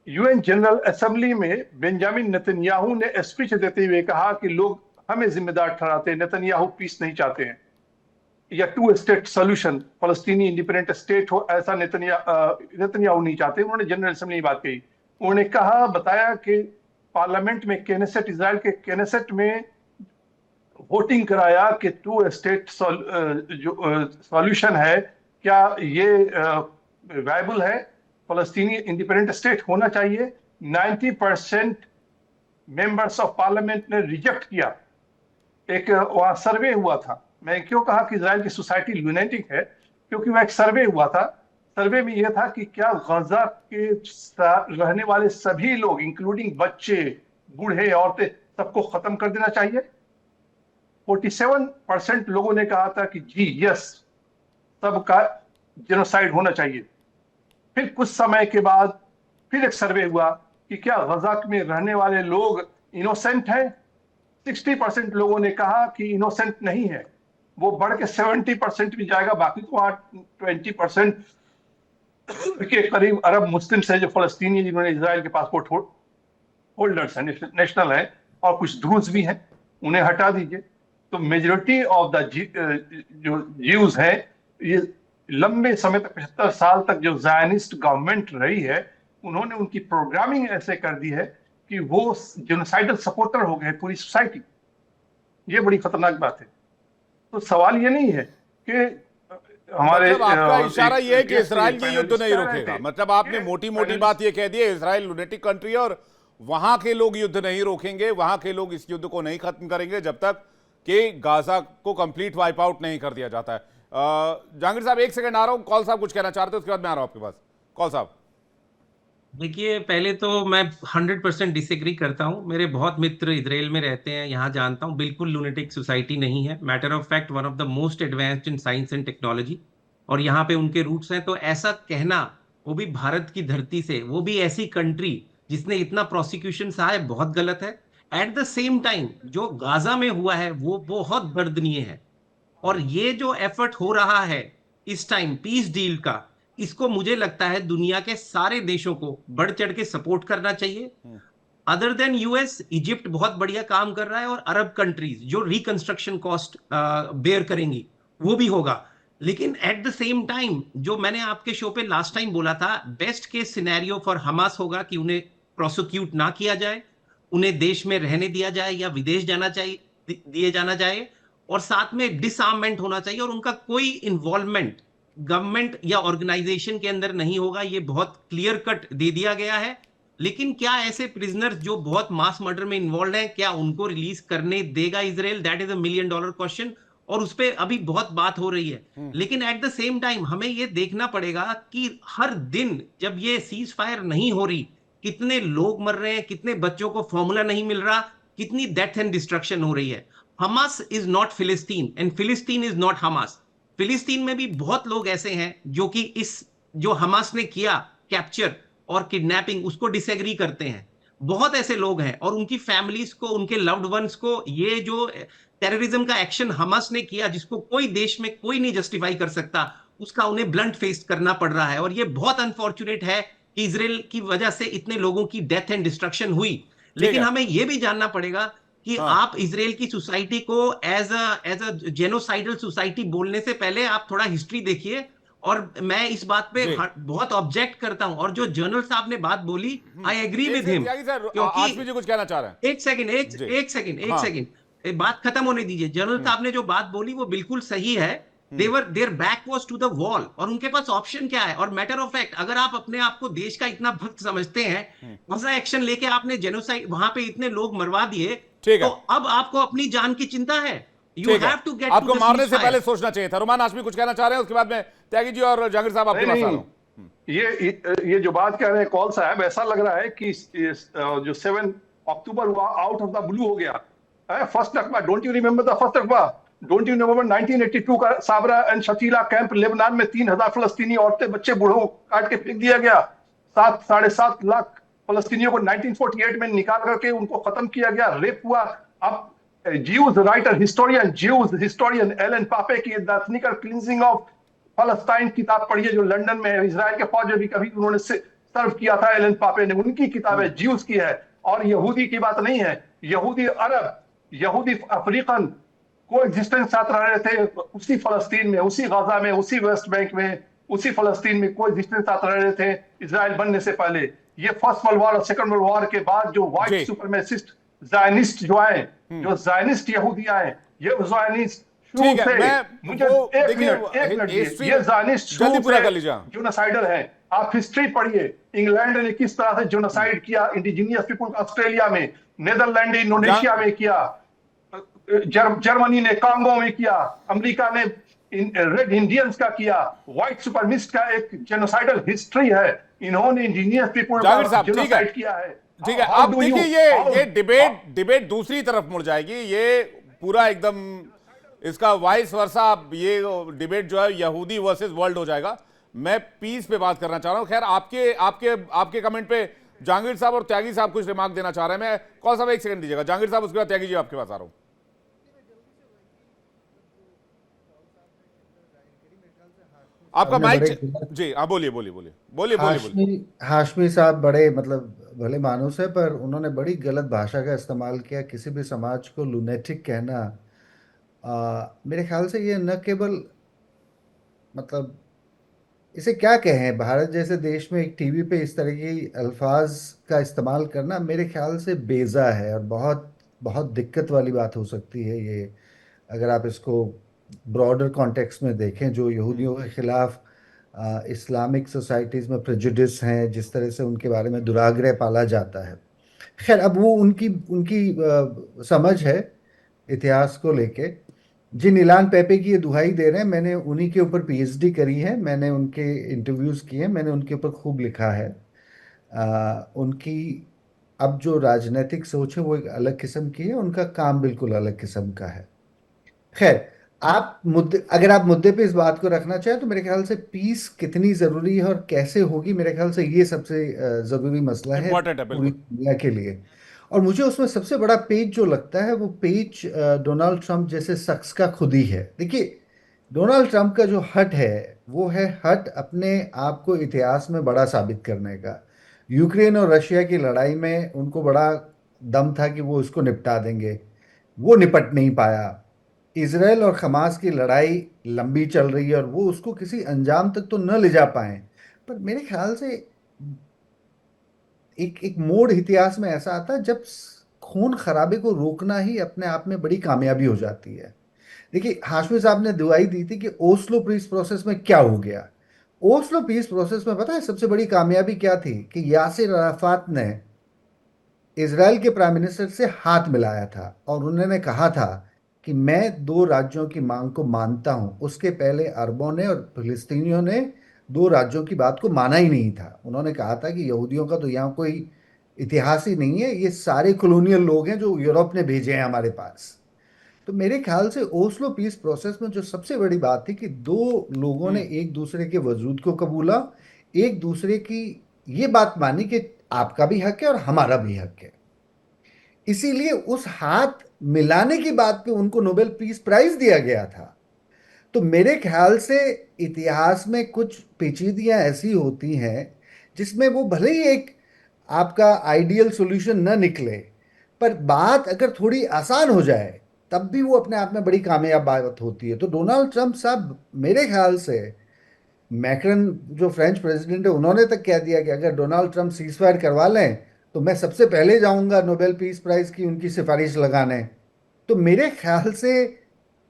[SPEAKER 6] यूएन जनरल असेंबली में बेंजामिन नेतन्याहू ने स्पीच देते हुए कहा कि लोग हमें जिम्मेदार ठहराते हैं, नेतन्याहू पीस नहीं चाहते हैं या 2 स्टेट सोल्यूशन, फलस्तीनी इंडिपेंडेंट स्टेट हो, ऐसा नेतन्याहू नहीं चाहते। उन्होंने जनरल असेंबली में बात कही। उन्होंने कहा, बताया कि पार्लियामेंट में केनेसेट, इजराइल के केनेसेट में वोटिंग कराया कि 2 स्टेट जो सॉल्यूशन है, क्या ये वायबल है? फलस्तीनी इंडिपेंडेंट स्टेट होना चाहिए। 90% मेंबर्स ऑफ पार्लियामेंट ने रिजेक्ट किया। एक वहां सर्वे हुआ था। मैं क्यों कहा कि इजराइल की सोसाइटी लुनेटिक है? क्योंकि वह एक सर्वे हुआ था। सर्वे में यह था कि क्या गजा के रहने वाले सभी लोग, इंक्लूडिंग बच्चे, बूढ़े, औरतें, सबको खत्म कर देना चाहिए? 47% लोगों ने कहा था कि जी यस, सबका जेनोसाइड होना चाहिए। फिर कुछ समय के बाद फिर एक सर्वे हुआ कि क्या गजा में रहने वाले लोग इनोसेंट हैं? 60% लोगों ने कहा कि इनोसेंट नहीं है। वो बढ़ के 70% भी जाएगा। बाकी तो 20% के करीब अरब मुस्लिम्स हैं जो फलस्तीनी, जिन्होंने इजराइल के पासपोर्ट होल्डर्स हैं, नेशनल हैं, और कुछ ड्रूज भी हैं, उन्हें हटा दीजिए। तो मेजोरिटी ऑफ द जो ज्यूज हैं, ये लंबे समय तक, 75 साल तक जो ज़ायनिस्ट गवर्नमेंट रही है, उन्होंने उनकी प्रोग्रामिंग ऐसे कर दी है कि वो जेनोसाइडल सपोर्टर हो गए पूरी सोसाइटी। ये बड़ी खतरनाक बात है। तो सवाल ये नहीं है कि हमारे
[SPEAKER 1] मतलब आपका इशारा ये है कि इजराइल ये युद्ध नहीं रोकेगा। मतलब आपने मोटी मोटी बात ये कह दी है, इजराइल लुनेटिक कंट्री है और वहां के लोग युद्ध नहीं रोकेंगे, वहां के लोग इस युद्ध को नहीं खत्म करेंगे जब तक कि गाजा को कंप्लीट वाइप आउट नहीं कर दिया जाता है। जहांगीर साहब, 1 सेकंड आ रहा हूं, कॉल साहब कुछ कहना चाहते हैं, उसके बाद मैं आ रहा हूं आपके पास। कॉल साहब।
[SPEAKER 2] देखिए, पहले तो मैं 100% डिसएग्री करता हूं। मेरे बहुत मित्र इजराइल में रहते हैं, यहाँ जानता हूं, बिल्कुल लुनेटिक सोसाइटी नहीं है। Matter of fact one of the most advanced in science and technology, और यहाँ पे उनके रूट्स हैं। तो ऐसा कहना, वो भी भारत की धरती से, वो भी ऐसी कंट्री जिसने इतना प्रोसिक्यूशन सहा है, बहुत गलत है। एट द सेम टाइम जो गाजा में हुआ है वो बहुत दर्दनीय है। और ये जो एफर्ट हो रहा है इस टाइम पीस डील का, इसको मुझे लगता है दुनिया के सारे देशों को बढ़ चढ़ के सपोर्ट करना चाहिए। अदर देन यूएस, इजिप्ट बहुत बढ़िया काम कर रहा है, और अरब कंट्रीज जो रिकंस्ट्रक्शन कॉस्ट बेयर करेंगी वो भी होगा। लेकिन एट द सेम टाइम, जो मैंने आपके शो पे लास्ट टाइम बोला था, best case scenario for Hamas होगा कि उन्हें प्रोसिक्यूट ना किया जाए, उन्हें देश में रहने दिया जाए या विदेश जाना चाहिए, दिए जाना चाहिए, और साथ में डिसआर्ममेंट होना चाहिए, और उनका कोई इन्वॉल्वमेंट गवर्नमेंट या ऑर्गेनाइजेशन के अंदर नहीं होगा। ये बहुत क्लियर कट दे दिया गया है। लेकिन क्या ऐसे प्रिजनर्स जो बहुत मास मर्डर में इन्वॉल्व हैं, क्या उनको रिलीज करने देगा Israel? That is $1 million question, और उस पर अभी बहुत बात हो रही है। लेकिन एट द सेम टाइम हमें ये देखना पड़ेगा कि हर दिन जब ये सीज फायर नहीं हो रही, कितने लोग मर रहे हैं, कितने बच्चों को फॉर्मूला नहीं मिल रहा, कितनी डेथ एंड डिस्ट्रक्शन हो रही है। हमास इज नॉट फिलिस्तीन एंड फिलिस्तीन इज नॉट हमास। फिलिस्तीन में भी बहुत लोग ऐसे हैं जो कि इस जो हमास ने किया कैप्चर और किडनैपिंग, उसको डिसएग्री करते हैं। बहुत ऐसे लोग हैं, और उनकी फैमिलीज को, उनके लव्ड वंस को, ये जो टेररिज्म का एक्शन हमास ने किया, जिसको कोई देश में कोई नहीं जस्टिफाई कर सकता, उसका उन्हें ब्लंट फेस करना पड़ रहा है। और ये बहुत अनफॉर्चुनेट है कि इजराइल की वजह से इतने लोगों की डेथ एंड डिस्ट्रक्शन हुई। लेकिन हमें यह भी जानना पड़ेगा कि आप इजराइल की सोसाइटी को एज अ जेनोसाइडल सोसाइटी बोलने से पहले आप थोड़ा हिस्ट्री देखिए। और मैं इस बात पे बहुत ऑब्जेक्ट करता हूं, और जो जनरल साहब ने बात बोली, आई एग्री विद हिम।
[SPEAKER 1] क्योंकि कुछ कहना चाह रहे हैं।
[SPEAKER 2] एक सेकंड, बात खत्म होने दीजिए। जनरल साहब ने जो बात बोली वो बिल्कुल सही है their back was to the wall, और उनके पास ऑप्शन क्या है? और मैटर ऑफ फैक्ट, अगर आप अपने आप को देश का इतना भक्त समझते हैं, कौन सा एक्शन लेके आपने जेनोसाइड वहां पे इतने लोग मरवा दिए,
[SPEAKER 1] ठीक
[SPEAKER 2] तो
[SPEAKER 1] है,
[SPEAKER 2] अब आपको अपनी जान की चिंता है। यू
[SPEAKER 1] ठीक है।
[SPEAKER 2] हैव टू गेट टू
[SPEAKER 1] आपको
[SPEAKER 2] द
[SPEAKER 1] मारने से
[SPEAKER 2] सीज़फायर।
[SPEAKER 1] पहले सोचना चाहिए था। रुमान हाशमी कुछ कहना चाह रहे हैं, उसके बाद में त्यागी जी और जहांगीर साहब आपके
[SPEAKER 6] नहीं
[SPEAKER 1] पास आ रहा
[SPEAKER 6] नहीं,
[SPEAKER 1] हूं।
[SPEAKER 6] ये जो बात कह रहे हैं कौल साहब, ऐसा लग रहा है कि जो 7 अक्टूबर हुआ आउट ऑफ द ब्लू हो गया। First Aqaba, don't you remember the first Aqaba? Don't you remember 1982 का Sabra and Shatila camp Lebanon में 3,000 फलस्तीनी औरतें बच्चे बूढ़ों काट के फेंक दिया गया। 7-7.5 लाख फलस्तीनियों को 1948 में निकाल करके उनको खत्म किया गया, रेप हुआ। अब ज्यूज राइटर हिस्टोरियन एलन पापे की द एथनिकल क्लींजिंग ऑफ फलस्तीन किताब पढ़िए, जो लंदन में है। इजराइल के फौज में भी कभी उन्होंने सर्व किया था एलन पापे ने, उनकी किताब है, ज्यूज की है। और यहूदी की बात नहीं है, यहूदी अरब, यहूदी अफ्रीकन को एग्जिस्टेंस साथ रह रहे थे उसी फलस्तीन में, उसी गाजा में, उसी वेस्ट बैंक में, उसी फलस्तीन में को एग्जिस्टेंस साथ रह रहे थे इजराइल बनने से पहले। ये फर्स्ट वर्ल्ड वॉर और सेकंड वर्ल्ड वॉर के बाद जो
[SPEAKER 1] जी।
[SPEAKER 6] व्हाइट सुपरमेसिस्ट जायनिस्ट जो आए, जो जायनिस्ट यहूदी आए, ये जायनिस्ट
[SPEAKER 1] ठीक है, मैं
[SPEAKER 6] मुझे
[SPEAKER 1] वो
[SPEAKER 6] एक
[SPEAKER 1] देखिए
[SPEAKER 6] मिनट
[SPEAKER 1] हिस्ट्री
[SPEAKER 6] ये जायनिस्ट
[SPEAKER 1] जल्दी पूरा कर लीजिए।
[SPEAKER 6] जोनासाइडर है। आप हिस्ट्री पढ़िए, इंग्लैंड ने किस तरह से जोनासाइड किया इंडिजिनियस पीपुल का ऑस्ट्रेलिया में, नेदरलैंड ने इंडोनेशिया में किया, जर्मनी ने कांगो में किया, अमेरिका ने रेड इंडियंस का किया। व्हाइट सुपरमिस्ट का एक जेनोसाइडल हिस्ट्री है, इन्होंने इंडिजिनियस पीपुल का
[SPEAKER 1] जहांगीर साहब, ठीक है,
[SPEAKER 6] जेनोसाइड किया है।
[SPEAKER 1] ठीक है।
[SPEAKER 6] How
[SPEAKER 1] अब
[SPEAKER 6] do you-
[SPEAKER 1] देखिए ये
[SPEAKER 6] how-
[SPEAKER 1] डिबेट दूसरी तरफ मुड़ जाएगी, ये पूरा एकदम इसका वाइस वर्सा, ये डिबेट जो है यहूदी वर्सेस वर्ल्ड हो जाएगा। मैं पीस पे बात करना चाह रहा हूं। खैर, आपके आपके आपके कमेंट पे जहांगीर साहब और त्यागी साहब कुछ रिमार्क देना चाह रहे हैं। मैं कौन सा, एक सेकंड दीजिएगा जहांगीर साहब, उसके बाद त्यागी जी आपके पास आ रहा हूं। आपका
[SPEAKER 5] हमने
[SPEAKER 1] माइक
[SPEAKER 5] बड़े
[SPEAKER 1] जी, हाँ, बोलिए बोलिए बोलिए बोलिए बोलिए बोलिए।
[SPEAKER 5] हाशमी साहब बड़े मतलब भले मानुस है, पर उन्होंने बड़ी गलत भाषा का इस्तेमाल किया। किसी भी समाज को लुनेटिक कहना, मेरे ख्याल से ये न केवल मतलब इसे क्या कहें, भारत जैसे देश में एक टीवी पे इस तरह की अल्फाज का इस्तेमाल करना मेरे ख्याल से बेजा है, और बहुत बहुत दिक्कत वाली बात हो सकती है ये, अगर आप इसको ब्रॉडर कॉन्टेक्स्ट में देखें। जो यहूदियों के खिलाफ इस्लामिक सोसाइटीज़ में प्रेजुडिस हैं, जिस तरह से उनके बारे में दुराग्रह पाला जाता है। खैर, अब वो उनकी उनकी समझ है इतिहास को लेके। जिन इलान पेपे की ये दुहाई दे रहे हैं, मैंने उन्हीं के ऊपर पीएचडी करी है, मैंने उनके इंटरव्यूज़ किए हैं, मैंने उनके ऊपर खूब लिखा है। उनकी अब जो राजनीतिक सोच है वो एक अलग किस्म की है, उनका काम बिल्कुल अलग किस्म का है। खैर, अगर आप मुद्दे पे इस बात को रखना चाहें, तो मेरे ख्याल से पीस कितनी ज़रूरी है और कैसे होगी, मेरे ख्याल से ये सबसे ज़रूरी मसला है
[SPEAKER 1] इंपॉर्टेंट है,
[SPEAKER 5] पूरी
[SPEAKER 1] बिल्कुल।
[SPEAKER 5] दुनिया के लिए। और मुझे उसमें सबसे बड़ा पेच जो लगता है, वो पेच डोनाल्ड ट्रंप जैसे शख्स का खुद ही है। देखिए, डोनाल्ड ट्रंप का जो हट है, वो है हट अपने आप को इतिहास में बड़ा साबित करने का। यूक्रेन और रशिया की लड़ाई में उनको बड़ा दम था कि वो इसको निपटा देंगे, वो निपट नहीं पाया। इसराइल और हमास की लड़ाई लंबी चल रही है और वो उसको किसी अंजाम तक तो न ले जा पाए, पर मेरे ख्याल से एक एक मोड़ इतिहास में ऐसा आता है जब खून खराबे को रोकना ही अपने आप में बड़ी कामयाबी हो जाती है। देखिए, हाशमी साहब ने दुआई दी थी कि ओस्लो पीस प्रोसेस में क्या हो गया। ओस्लो पीस प्रोसेस में पता है सबसे बड़ी कामयाबी क्या थी? कि यासिर अराफात ने इसराइल के प्राइम मिनिस्टर से हाथ मिलाया था और उन्होंने कहा था कि मैं दो राज्यों की मांग को मानता हूं। उसके पहले अरबों ने और फिलिस्तीनियों ने दो राज्यों की बात को माना ही नहीं था। उन्होंने कहा था कि यहूदियों का तो यहाँ कोई इतिहास ही नहीं है, ये सारे कॉलोनियल लोग हैं जो यूरोप ने भेजे हैं हमारे पास। तो मेरे ख्याल से ओस्लो पीस प्रोसेस में जो सबसे बड़ी बात थी कि दो लोगों ने एक दूसरे के वजूद को कबूला, एक दूसरे की ये बात मानी कि आपका भी हक है और हमारा भी हक है। इसीलिए उस हाथ मिलाने की बात पे उनको नोबेल पीस प्राइज दिया गया था। तो मेरे ख्याल से इतिहास में कुछ पेचीदियां ऐसी होती हैं जिसमें वो भले ही एक आपका आइडियल सॉल्यूशन न निकले, पर बात अगर थोड़ी आसान हो जाए तब भी वो अपने आप में बड़ी कामयाब बात होती है। तो डोनाल्ड ट्रंप साहब, मेरे ख्याल से मैक्रन जो फ्रेंच प्रेसिडेंट है, उन्होंने तक कह दिया कि अगर डोनाल्ड ट्रंप सीजफायर करवा लें तो मैं सबसे पहले जाऊंगा नोबेल पीस प्राइज की उनकी सिफारिश लगाने। तो मेरे ख्याल से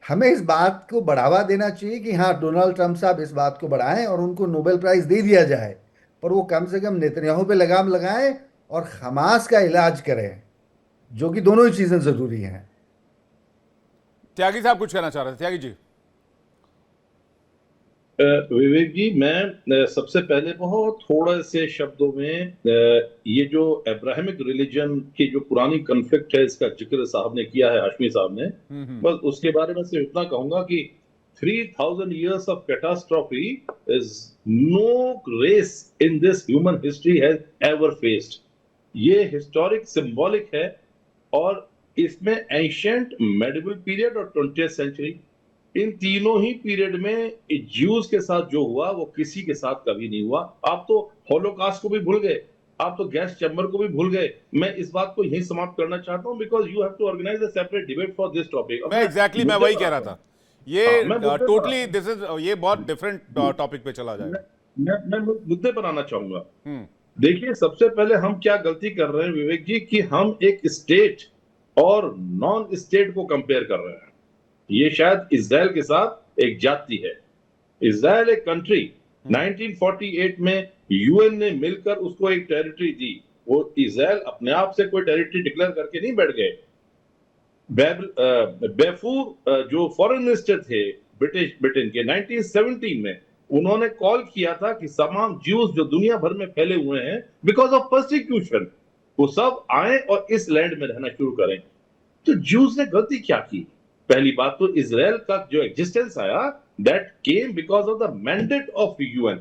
[SPEAKER 5] हमें इस बात को बढ़ावा देना चाहिए कि हाँ, डोनाल्ड ट्रंप साहब इस बात को बढ़ाएं और उनको नोबेल प्राइज दे दिया जाए, पर वो कम से कम नेतन्याहू पे लगाम लगाएं और हमास का इलाज करें, जो कि दोनों ही चीजें जरूरी हैं।
[SPEAKER 1] त्यागी साहब कुछ कहना चाह रहे थे, त्यागी जी।
[SPEAKER 3] विवेक जी, मैं सबसे पहले बहुत थोड़े से शब्दों में ये जो अब्राहमिक रिलीजन की जो पुरानी कन्फ्लिक्ट है इसका जिक्र साहब ने किया है, हाशमी साहब ने, बस उसके बारे में सिर्फ इतना कहूंगा कि 3000 years of catastrophe is no race in this human history has ever faced. ये हिस्टोरिक सिंबॉलिक है और इसमें एंशिएंट मेडिवल पीरियड और 20th सेंचुरी, इन तीनों ही पीरियड में ज्यूज के साथ जो हुआ वो किसी के साथ कभी नहीं हुआ। आप तो हॉलोकास्ट को भी भूल गए, आप तो गैस चैम्बर को भी भूल गए। मैं इस बात को यही समाप्त करना चाहता हूं because you have to organise a separate debate for this topic.
[SPEAKER 1] मैं वही कह रहा था, ये टोटली दिस इज, ये बहुत डिफरेंट टॉपिक पे चला जाएगा।
[SPEAKER 3] मैं मुद्दे पर आना चाहूंगा।
[SPEAKER 1] हम्म।
[SPEAKER 3] देखिए, सबसे पहले हम क्या गलती कर रहे हैं विवेक जी कि हम एक स्टेट और नॉन स्टेट को कंपेयर कर रहे हैं। ये शायद इजराइल के साथ एक जाति है। इजराइल एक कंट्री, 1948 में यूएन ने मिलकर उसको एक टेरिटरी दी। वो इजराइल अपने आप से कोई टेरिटरी डिक्लेयर करके नहीं बैठ गए। बेफूर जो फॉरेन मिनिस्टर थे ब्रिटेन के 1917 में, उन्होंने कॉल किया था कि तमाम ज्यूज जो दुनिया भर में फैले हुए हैं बिकॉज ऑफ परसिक्यूशन, वो सब आए और इस लैंड में रहना शुरू करें। तो ज्यूज ने गलती क्या की? पहली बात तो इजराइल का जो एग्जिस्टेंस आया that came because of the mandate of UN.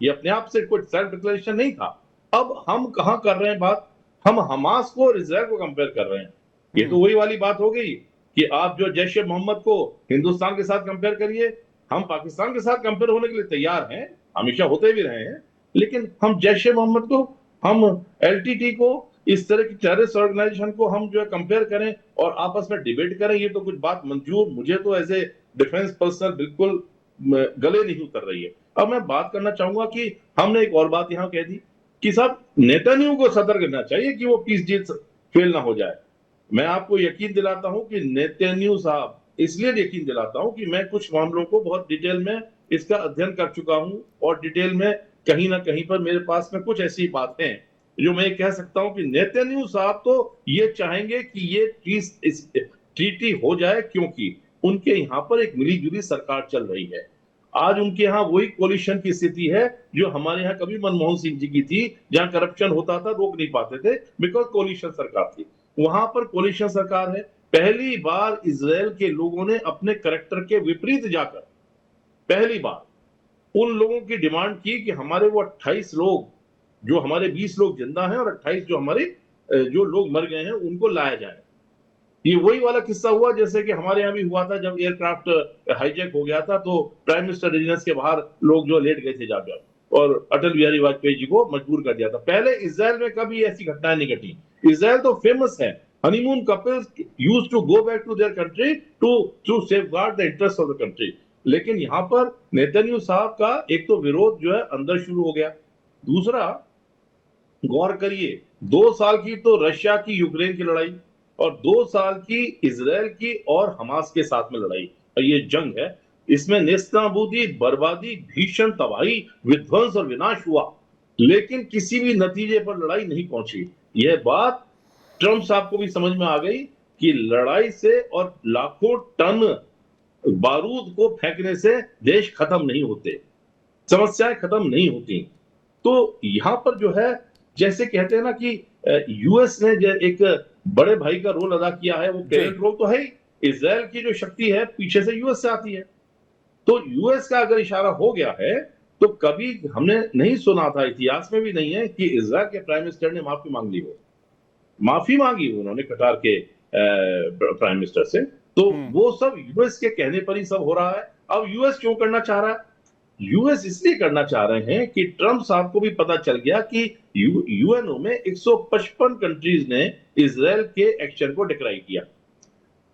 [SPEAKER 3] ये अपने आप से कोई सेल्फ डिक्लेरेशन नहीं था। अब हम कहां कर रहे हैं बात? हम हमास को और इजराइल को कंपेयर कर रहे हैं। ये तो वही वाली बात हो गई कि आप जो जैश ए मोहम्मद को हिंदुस्तान के साथ कंपेयर करिए। हम पाकिस्तान के साथ कंपेयर होने के लिए तैयार हैं, हमेशा होते भी रहे हैं, लेकिन हम जैश ए मोहम्मद को, हम एलटीटी को, इस तरह की टेररिस्ट ऑर्गेनाइजेशन को हम जो है कंपेयर करें और आपस में डिबेट करें, ये तो कुछ बात मंजूर, मुझे तो एज ए डिफेंस पर्सनल बिल्कुल गले नहीं उतर रही है। अब मैं बात करना चाहूंगा कि हमने एक और बात यहां कह दी कि साहब नेतन्याहू को सतर्क रहना चाहिए कि वो पीस डील फेल ना हो जाए। मैं आपको यकीन दिलाता हूं कि नेतन्याहू साहब, इसलिए यकीन दिलाता हूं कि मैं कुछ मामलों को बहुत डिटेल में इसका अध्ययन कर चुका हूं और डिटेल में कहीं ना कहीं पर मेरे पास में कुछ ऐसी बातें हैं जो मैं कह सकता हूं कि नेतन्याहू साहब तो ये चाहेंगे कि ये ट्रीटी हो जाए, क्योंकि उनके यहाँ पर एक मिलीजुली सरकार चल रही है। आज उनके यहाँ वही कोलिशन की स्थिति है जो हमारे यहाँ कभी मनमोहन सिंह जी की थी, जहां करप्शन होता था, रोक नहीं पाते थे बिकॉज कोलिशन सरकार थी। वहां पर कोलिशन सरकार है। पहली बार इजराइल के लोगों ने अपने करैक्टर के विपरीत जाकर पहली बार उन लोगों की डिमांड की कि हमारे वो 28 लोग, जो हमारे 20 लोग जिंदा हैं और 28 जो हमारे जो लोग मर गए हैं, उनको लाया जाए। ये वही वाला किस्सा हुआ जैसे कि हमारे यहाँ भी हुआ था जब एयरक्राफ्ट हाईजैक हो गया था, तो प्राइम मिनिस्टर रेजिडेंस के बाहर लोग जो लेट गए थे जाकर, और अटल बिहारी वाजपेयी जी को मजबूर कर दिया था। पहले इजराइल में कभी ऐसी घटनाएं नहीं घटी। इजराइल तो फेमस है, honeymoon couples used to go back to their country to safeguard the interest of the country. लेकिन यहाँ पर नेतन्याहू साहब का एक तो विरोध जो है अंदर शुरू हो गया। दूसरा, गौर करिए, 2 साल की तो रशिया की यूक्रेन की लड़ाई और 2 साल की इजराइल की और हमास के साथ में लड़ाई, और ये जंग है, इसमें नेस्तनाबूदी, बर्बादी, भीषण तबाही, विध्वंस और विनाश हुआ, लेकिन किसी भी नतीजे पर लड़ाई नहीं पहुंची। यह बात ट्रंप साहब को भी समझ में आ गई कि लड़ाई से और लाखों टन बारूद को फेंकने से देश खत्म नहीं होते, समस्याएं खत्म नहीं होती। तो यहां पर जो है, जैसे कहते हैं ना कि यूएस ने एक बड़े भाई का रोल अदा किया है, वो पेरेंट रोल तो है ही। इजराइल की जो शक्ति है पीछे से यूएस से आती है। तो यूएस का अगर इशारा हो गया है तो कभी हमने नहीं सुना था, इतिहास में भी नहीं है कि इजराइल के प्राइम मिनिस्टर ने माफी मांग ली हो। माफी मांगी उन्होंने कतार के प्राइम मिनिस्टर से, तो वो सब यूएस के कहने पर ही सब हो रहा है। अब यूएस क्यों करना चाह रहा है? यूएस इसलिए करना चाह रहे हैं कि ट्रंप साहब को भी पता चल गया कि यूएनओ में 155 कंट्रीज ने इजराइल के एक्शन को डिक्राई किया।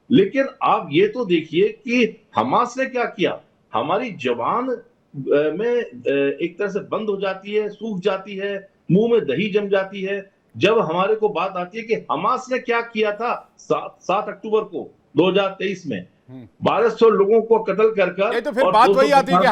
[SPEAKER 3] लेकिन आप ये तो देखिए कि हमास ने क्या किया। हमारी जबान में एक तरह से बंद हो जाती है, सूख जाती है, मुंह में दही जम जाती है जब हमारे को बात आती है कि हमास ने क्या किया था 7 अक्टूबर को 2023 में। 1200 लोगों को कत्ल कर
[SPEAKER 1] ये तो फिर
[SPEAKER 3] और
[SPEAKER 1] बात वही
[SPEAKER 3] 250
[SPEAKER 1] आती है कि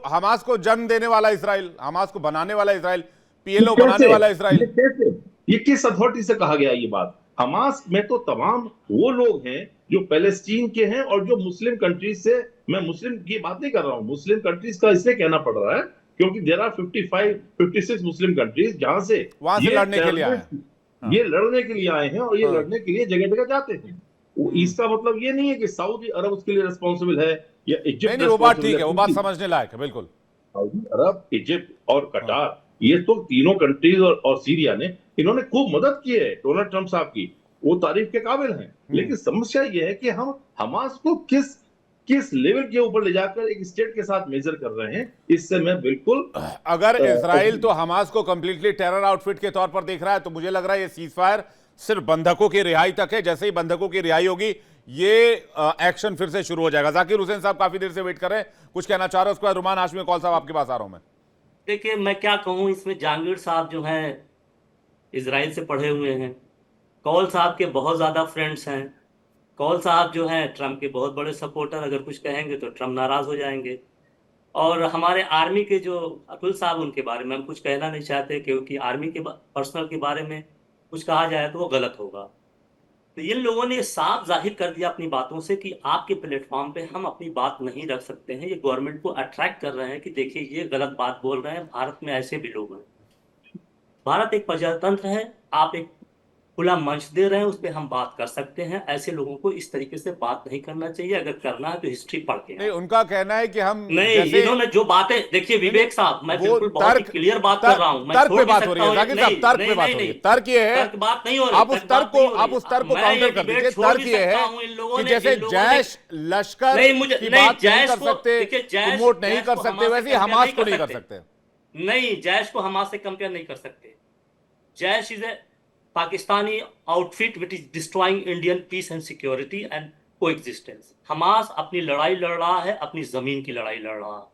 [SPEAKER 1] हमास को जन्म देने वाला इसराइल, हमास को बनाने वाला इसराइल, पीएलओ
[SPEAKER 3] कैसे?
[SPEAKER 1] बनाने वाला इसराइल।
[SPEAKER 3] ये कैसे? ये किस अथॉरिटी से कहा गया ये बात? हमास में तो तमाम वो लोग हैं जो पैलेस्टीन के हैं और जो मुस्लिम कंट्रीज से, मैं मुस्लिम की बात नहीं कर रहा हूं, मुस्लिम कंट्रीज का इसलिए कहना पड़ रहा है क्योंकि देयर आर 56 मुस्लिम कंट्रीज जहां से
[SPEAKER 1] वहां से
[SPEAKER 3] ये
[SPEAKER 1] लड़ने के लिए आए हैं।
[SPEAKER 3] ये लड़ने के लिए आए हैं और ये
[SPEAKER 1] हाँ।
[SPEAKER 3] लड़ने के लिए जगह जगह जाते हैं। इसका मतलब ये नहीं है कि सऊदी अरब उसके लिए रिस्पॉन्सिबल है या इजिप्ट
[SPEAKER 1] नहीं, वो बात
[SPEAKER 3] responsible
[SPEAKER 1] ठीक है, वो बात
[SPEAKER 3] क्योंकि
[SPEAKER 1] समझने लायक है, बिल्कुल।
[SPEAKER 3] सऊदी अरब, इजिप्ट और कटार, ये तो तीनों कंट्रीज और सीरिया ने, इन्होंने खूब मदद की है डोनाल्ड ट्रंप साहब की, वो तारीफ के काबिल हैं। लेकिन समस्या ये है कि हम हमास को किस लेवल के ऊपर ले जाकर एक स्टेट के साथ मेजर कर रहे हैं, इससे मैं बिल्कुल
[SPEAKER 1] अगर इसराइल तो हमास को कंप्लीटली टेरर आउटफिट के तौर पर देख रहा है, तो मुझे लग रहा है ये सीजफायर सिर्फ बंधकों की रिहाई तक है। जैसे ही बंधकों की रिहाई होगी, ये एक्शन फिर से शुरू हो जाएगा। जाकिर हुसैन साहब काफी देर से वेट कर रहे हैं, कुछ कहना चाह रहे हैं, उसके बाद रुमान हाशमी कौल साहब आपके पास आ रहा हूं मैं।
[SPEAKER 4] देखिए, मैं क्या कहूँ इसमें, जहांगीर साहब जो हैं इसराइल से पढ़े हुए हैं, कौल साहब के बहुत ज़्यादा फ्रेंड्स हैं, कौल साहब जो हैं ट्रम्प के बहुत बड़े सपोर्टर, अगर कुछ कहेंगे तो ट्रम्प नाराज़ हो जाएंगे। और हमारे आर्मी के जो अतुल साहब, उनके बारे में हम कुछ कहना नहीं चाहते क्योंकि आर्मी के पर्सनल के बारे में कुछ कहा जाए तो वो गलत होगा। तो इन लोगों ने साफ जाहिर कर दिया अपनी बातों से कि आपके प्लेटफॉर्म पे हम अपनी बात नहीं रख सकते हैं। ये गवर्नमेंट को अट्रैक्ट कर रहे हैं कि देखिए ये गलत बात बोल रहे हैं, भारत में ऐसे भी लोग हैं। भारत एक प्रजातंत्र है, आप एक खुला मंच दे रहे हैं, उस पर हम बात कर सकते हैं। ऐसे लोगों को इस तरीके से बात नहीं करना चाहिए, अगर करना है तो हिस्ट्री पढ़ के।
[SPEAKER 1] नहीं, उनका कहना है कि हम
[SPEAKER 4] नहीं,
[SPEAKER 1] जैसे
[SPEAKER 4] इन्होंने जो बातें, देखिए विवेक साहब, मैं
[SPEAKER 1] वो
[SPEAKER 4] बिल्कुल बहुत ही क्लियर बात कर रहा हूं, मैं
[SPEAKER 1] तर्क
[SPEAKER 4] छोड़
[SPEAKER 1] पे
[SPEAKER 4] नहीं
[SPEAKER 1] बात हो रही है,
[SPEAKER 4] सकता हूं।
[SPEAKER 1] जाकिर साहब, तर्क पे बात हो रही है। तर्क ये है,
[SPEAKER 4] तर्क बात नहीं हो रही,
[SPEAKER 1] आप उस तर्क को काउंटर कर दीजिए। तर्क ये है कि जैसे जैश लश्कर की बात नहीं कर सकते, प्रमोट नहीं कर सकते, वैसे ही हमास को नहीं कर सकते।
[SPEAKER 4] नहीं, जैश को हमास से कंपेयर नहीं कर सकते। Jaish is a Pakistani outfit which is destroying Indian peace and security and coexistence. Hamas अपनी लड़ाई लड़ रहा है, अपनी जमीन की लड़ाई लड़ रहा है।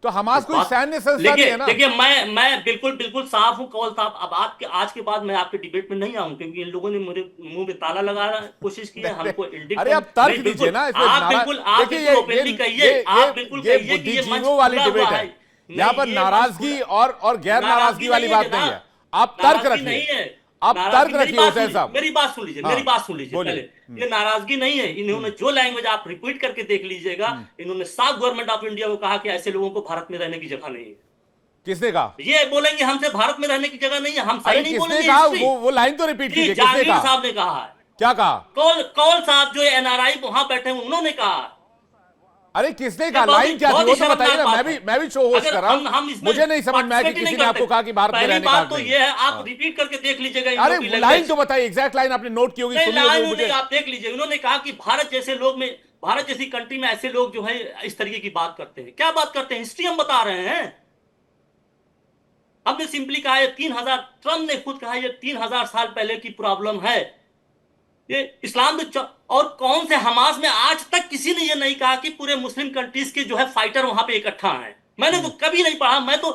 [SPEAKER 1] तो हमास कोई सैन्य संस्था नहीं है ना।
[SPEAKER 4] देखिए, मैं बिल्कुल साफ हूं कौल साहब। अब आपके आज के बाद मैं आपके डिबेट में नहीं आऊं क्योंकि इन लोगों ने मेरे मुंह में ताला लगाना कोशिश की है, हमको इंडिकेट।
[SPEAKER 1] अरे आप तर्क दीजिए ना,
[SPEAKER 4] आप बिल्कुल ओपनली कहिए, आप बिल्कुल कहिए कि ये मंच
[SPEAKER 1] वाली
[SPEAKER 4] खुला
[SPEAKER 1] डिबेट
[SPEAKER 4] हुआ
[SPEAKER 1] है। यहाँ पर नाराजगी और गैर नाराजगी वाली बात नहीं है। आप तर्क रखिए, आप तर्क रखिए हुसैन साहब।
[SPEAKER 4] मेरी बात सुन लीजिए, मेरी बात सुन लीजिए पहले। ये नाराजगी नहीं है, इन्होंने जो लैंग्वेज आप रिपीट करके देख लीजिएगा, इन्होंने साफ गवर्नमेंट ऑफ इंडिया को कहा कि ऐसे लोगों को भारत में रहने की जगह नहीं है।
[SPEAKER 1] किसने कहा?
[SPEAKER 4] ये बोलेंगे हमसे भारत में रहने की जगह नहीं है, हम सही नहीं
[SPEAKER 1] किसने
[SPEAKER 4] बोलेंगे।
[SPEAKER 1] कहा? वो लाइन तो रिपीट कीजिए, किसने कहा?
[SPEAKER 4] साहब ने कहा है।
[SPEAKER 1] क्या कहा?
[SPEAKER 4] कौल साहब जो एनआरआई वहां बैठे हैं, उन्होंने कहा।
[SPEAKER 1] अरे किसने कहा? लाइन क्या थी वो तो बताइए ना। मैं भी शो होस्ट कर रहा हूं, मुझे नहीं समझ में आया कि किसी ने आपको कहा कि भारत में रहने का।
[SPEAKER 4] तो ये है, आप रिपीट करके देख लीजिएगा।
[SPEAKER 1] अरे लाइन तो बताइए, एग्जैक्ट लाइन आपने नोट की होगी, सुनी होगी मुझे।
[SPEAKER 4] आप देख लीजिए, उन्होंने कहा कि भारत जैसे लोग में, भारत जैसी कंट्री में ऐसे लोग जो है इस तरीके की बात करते हैं। क्या बात करते हैं? हिस्ट्री हम बता रहे हैं। हमने सिंपली कहा है 3000, ट्रम्प ने खुद कहा ये 3000 साल पहले की प्रॉब्लम है। ये इस्लाम और कौन से हमास में आज तक किसी ने ये नहीं कहा कि पूरे मुस्लिम कंट्रीज के जो है फाइटर वहां पे इकट्ठा हैं। मैंने तो कभी नहीं पढ़ा। मैं तो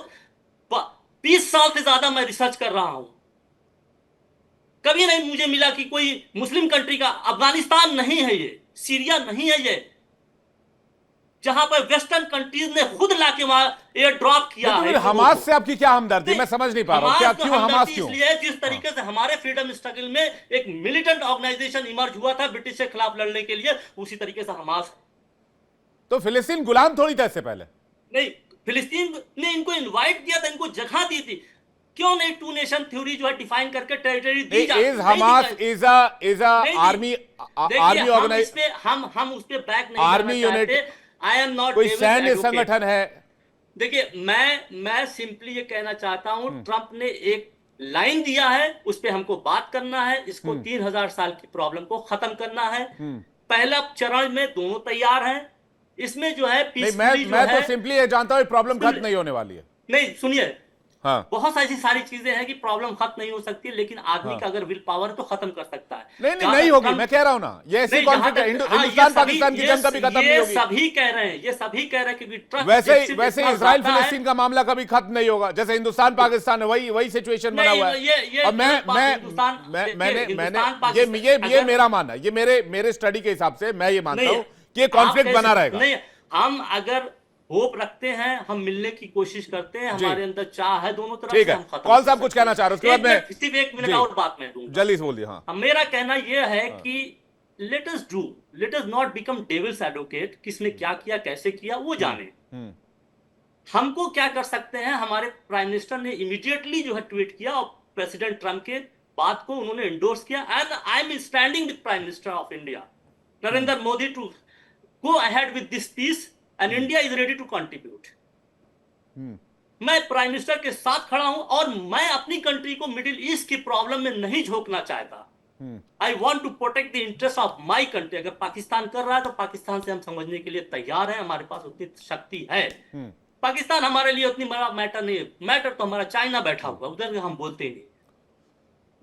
[SPEAKER 4] 20 साल से ज्यादा मैं रिसर्च कर रहा हूं, कभी नहीं मुझे मिला कि कोई मुस्लिम कंट्री का, अफगानिस्तान नहीं है ये, सीरिया नहीं है ये, जहां पर वेस्टर्न कंट्रीज ने खुद लाके वहां एयर ड्रॉप किया है।
[SPEAKER 1] हमास से आपकी क्या हमदर्दी? मैं समझ नहीं पा रहा हूं, क्या क्यों हमास क्यों?
[SPEAKER 4] इसलिए जिस तरीके से हमारे फ्रीडम स्ट्रगल में एक मिलिटेंट ऑर्गेनाइजेशन इमर्ज हुआ था ब्रिटिश के खिलाफ लड़ने के लिए, उसी तरीके से हमास।
[SPEAKER 1] तो फिलिस्तीन गुलाम थोड़ी था इससे पहले?
[SPEAKER 4] नहीं, फिलिस्तीन ने इनको इनवाइट किया था, इनको जगह दी थी। क्यों नहीं टू नेशन थ्योरी जो है डिफाइन करके टेरिटरी दी जाती है?
[SPEAKER 1] Hamas is a army organisation,
[SPEAKER 4] हम उस पे बैक नहीं
[SPEAKER 1] army unit,
[SPEAKER 4] I am not
[SPEAKER 1] कोई सैन्य संगठन है?
[SPEAKER 4] देखिए, मैं सिंपली ये कहना चाहता हूं, ट्रंप ने एक लाइन दिया है, उस पे हमको बात करना है। इसको 3000 साल की प्रॉब्लम को खत्म करना है। पहला चरण में दोनों तैयार हैं। इसमें जो है
[SPEAKER 1] मैं तो सिंपली ये जानता हूं प्रॉब्लम खत्म नहीं होने वाली है।
[SPEAKER 4] नहीं, सुनिए,
[SPEAKER 1] हाँ।
[SPEAKER 4] बहुत ऐसी सारी चीजें हैं कि प्रॉब्लम खत्म नहीं हो सकती, लेकिन आदमी का अगर विल पावर है तो खत्म कर सकता है।
[SPEAKER 1] नहीं होगी, मैं कह रहा हूं ना, ये ऐसी कॉन्फ्लिक्ट है, हिंदुस्तान पाकिस्तान की जंग कभी खत्म नहीं होगी।
[SPEAKER 4] सभी कह रहे हैं, ये सभी कह रहे हैं कि ट्रस्ट
[SPEAKER 1] वैसे इजराइल फिलिस्तीन का मामला कभी खत्म नहीं होगा, जैसे हिंदुस्तान पाकिस्तान है, वही सिचुएशन बना हुआ है। और ये मेरा मानना है, ये मेरे स्टडी के हिसाब से मैं ये मानता हूं कि ये कॉन्फ्लिक्ट बना रहेगा।
[SPEAKER 4] नहीं, हम अगर होप रखते हैं, हम मिलने की कोशिश करते हैं, हमारे अंदर चाह है दोनों तरफ
[SPEAKER 1] ठीक
[SPEAKER 4] से,
[SPEAKER 1] है।
[SPEAKER 4] हम खत्म
[SPEAKER 1] कौन साहब कुछ कहना चाह रहे हो, उसके बाद मैं
[SPEAKER 4] सिर्फ 1 मिनट और बात मैं दूंगा,
[SPEAKER 1] जल्दी से बोल दिया। हाँ,
[SPEAKER 4] मेरा कहना यह है कि let us not become devil's advocate. किसने क्या किया, कैसे किया, वो जाने। हमको क्या कर सकते हैं, हमारे प्राइम मिनिस्टर ने इमीडिएटली जो है ट्वीट किया और प्रेसिडेंट ट्रम्प के बात को उन्होंने एंडोर्स किया, and I am standing with prime minister of India Narendra Modi to go ahead with this peace and India is ready to contribute. मैं प्राइम मिनिस्टर के साथ खड़ा हूं और मैं अपनी कंट्री को मिडिल ईस्ट की प्रॉब्लम में नहीं झोंकना चाहता। I want to protect the interest of my country. अगर पाकिस्तान कर रहा है तो पाकिस्तान से हम समझने के लिए तैयार हैं, हमारे पास उतनी शक्ति है। पाकिस्तान हमारे लिए उतनी बड़ा मैटर नहीं है, मैटर तो हमारा चाइना बैठा हुआ, उधर हम बोलते ही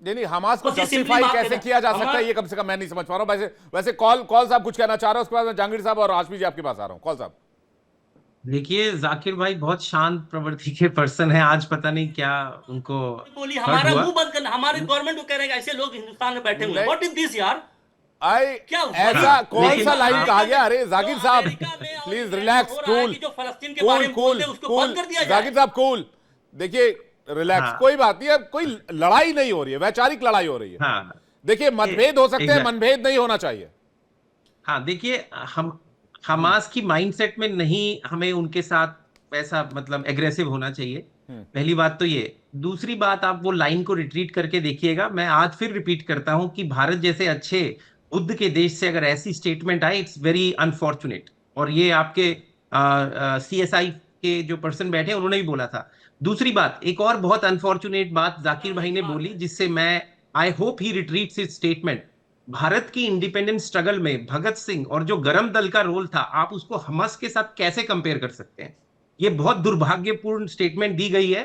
[SPEAKER 1] नहीं। हमास को जस्टिफाई कैसे किया जा सकता है, ये कम से कम मैं नहीं समझ पा रहा हूं। वैसे कॉल साहब कुछ कहना चाह रहे हो, उसके बाद मैं जहांगीर साहब और हाशमी जी आपके पास आ रहा हूं। कॉल साहब,
[SPEAKER 2] देखिए जाकिर भाई बहुत शांत प्रवृत्ति के पर्सन है, आज पता नहीं क्या उनको
[SPEAKER 4] बोली, हमारा मुंह बंद करना, हमारे गवर्नमेंट को कह रहे हैं ऐसे लोग हिंदुस्तान में बैठे हुए हैं। व्हाट इज दिस यार,
[SPEAKER 1] क्या ऐसा कौन सा लाइन कहा गया? अरे जाकिर साहब please relax, cool cool, Zakir साहब कूल। देखिए रिलैक्स, कोई बात नहीं है, कोई लड़ाई नहीं हो रही है, वैचारिक लड़ाई हो रही है। देखिए मतभेद हो सकते हैं, मनभेद नहीं होना चाहिए।
[SPEAKER 2] हाँ देखिए, हम हमास की माइंडसेट में नहीं, हमें उनके साथ ऐसा मतलब एग्रेसिव होना चाहिए। पहली बात तो ये। दूसरी बात, आप वो लाइन को रिट्रीट करके देखिएगा। मैं आज फिर रिपीट करता हूं कि भारत जैसे अच्छे बुद्ध के देश से अगर ऐसी स्टेटमेंट आए, इट्स वेरी अनफॉर्चुनेट। और ये आपके CSI के जो पर्सन बैठे उन्होंने भी बोला था। दूसरी बात, एक और बहुत अनफॉर्चुनेट बात जाकिर भाई ने बोली, जिससे मैं I hope he retreats his statement. Bharat की इंडिपेंडेंस स्ट्रगल में भगत सिंह और जो गरम दल का रोल था, आप उसको हमास के साथ कैसे कंपेयर कर सकते हैं? ये बहुत दुर्भाग्यपूर्ण स्टेटमेंट दी गई है।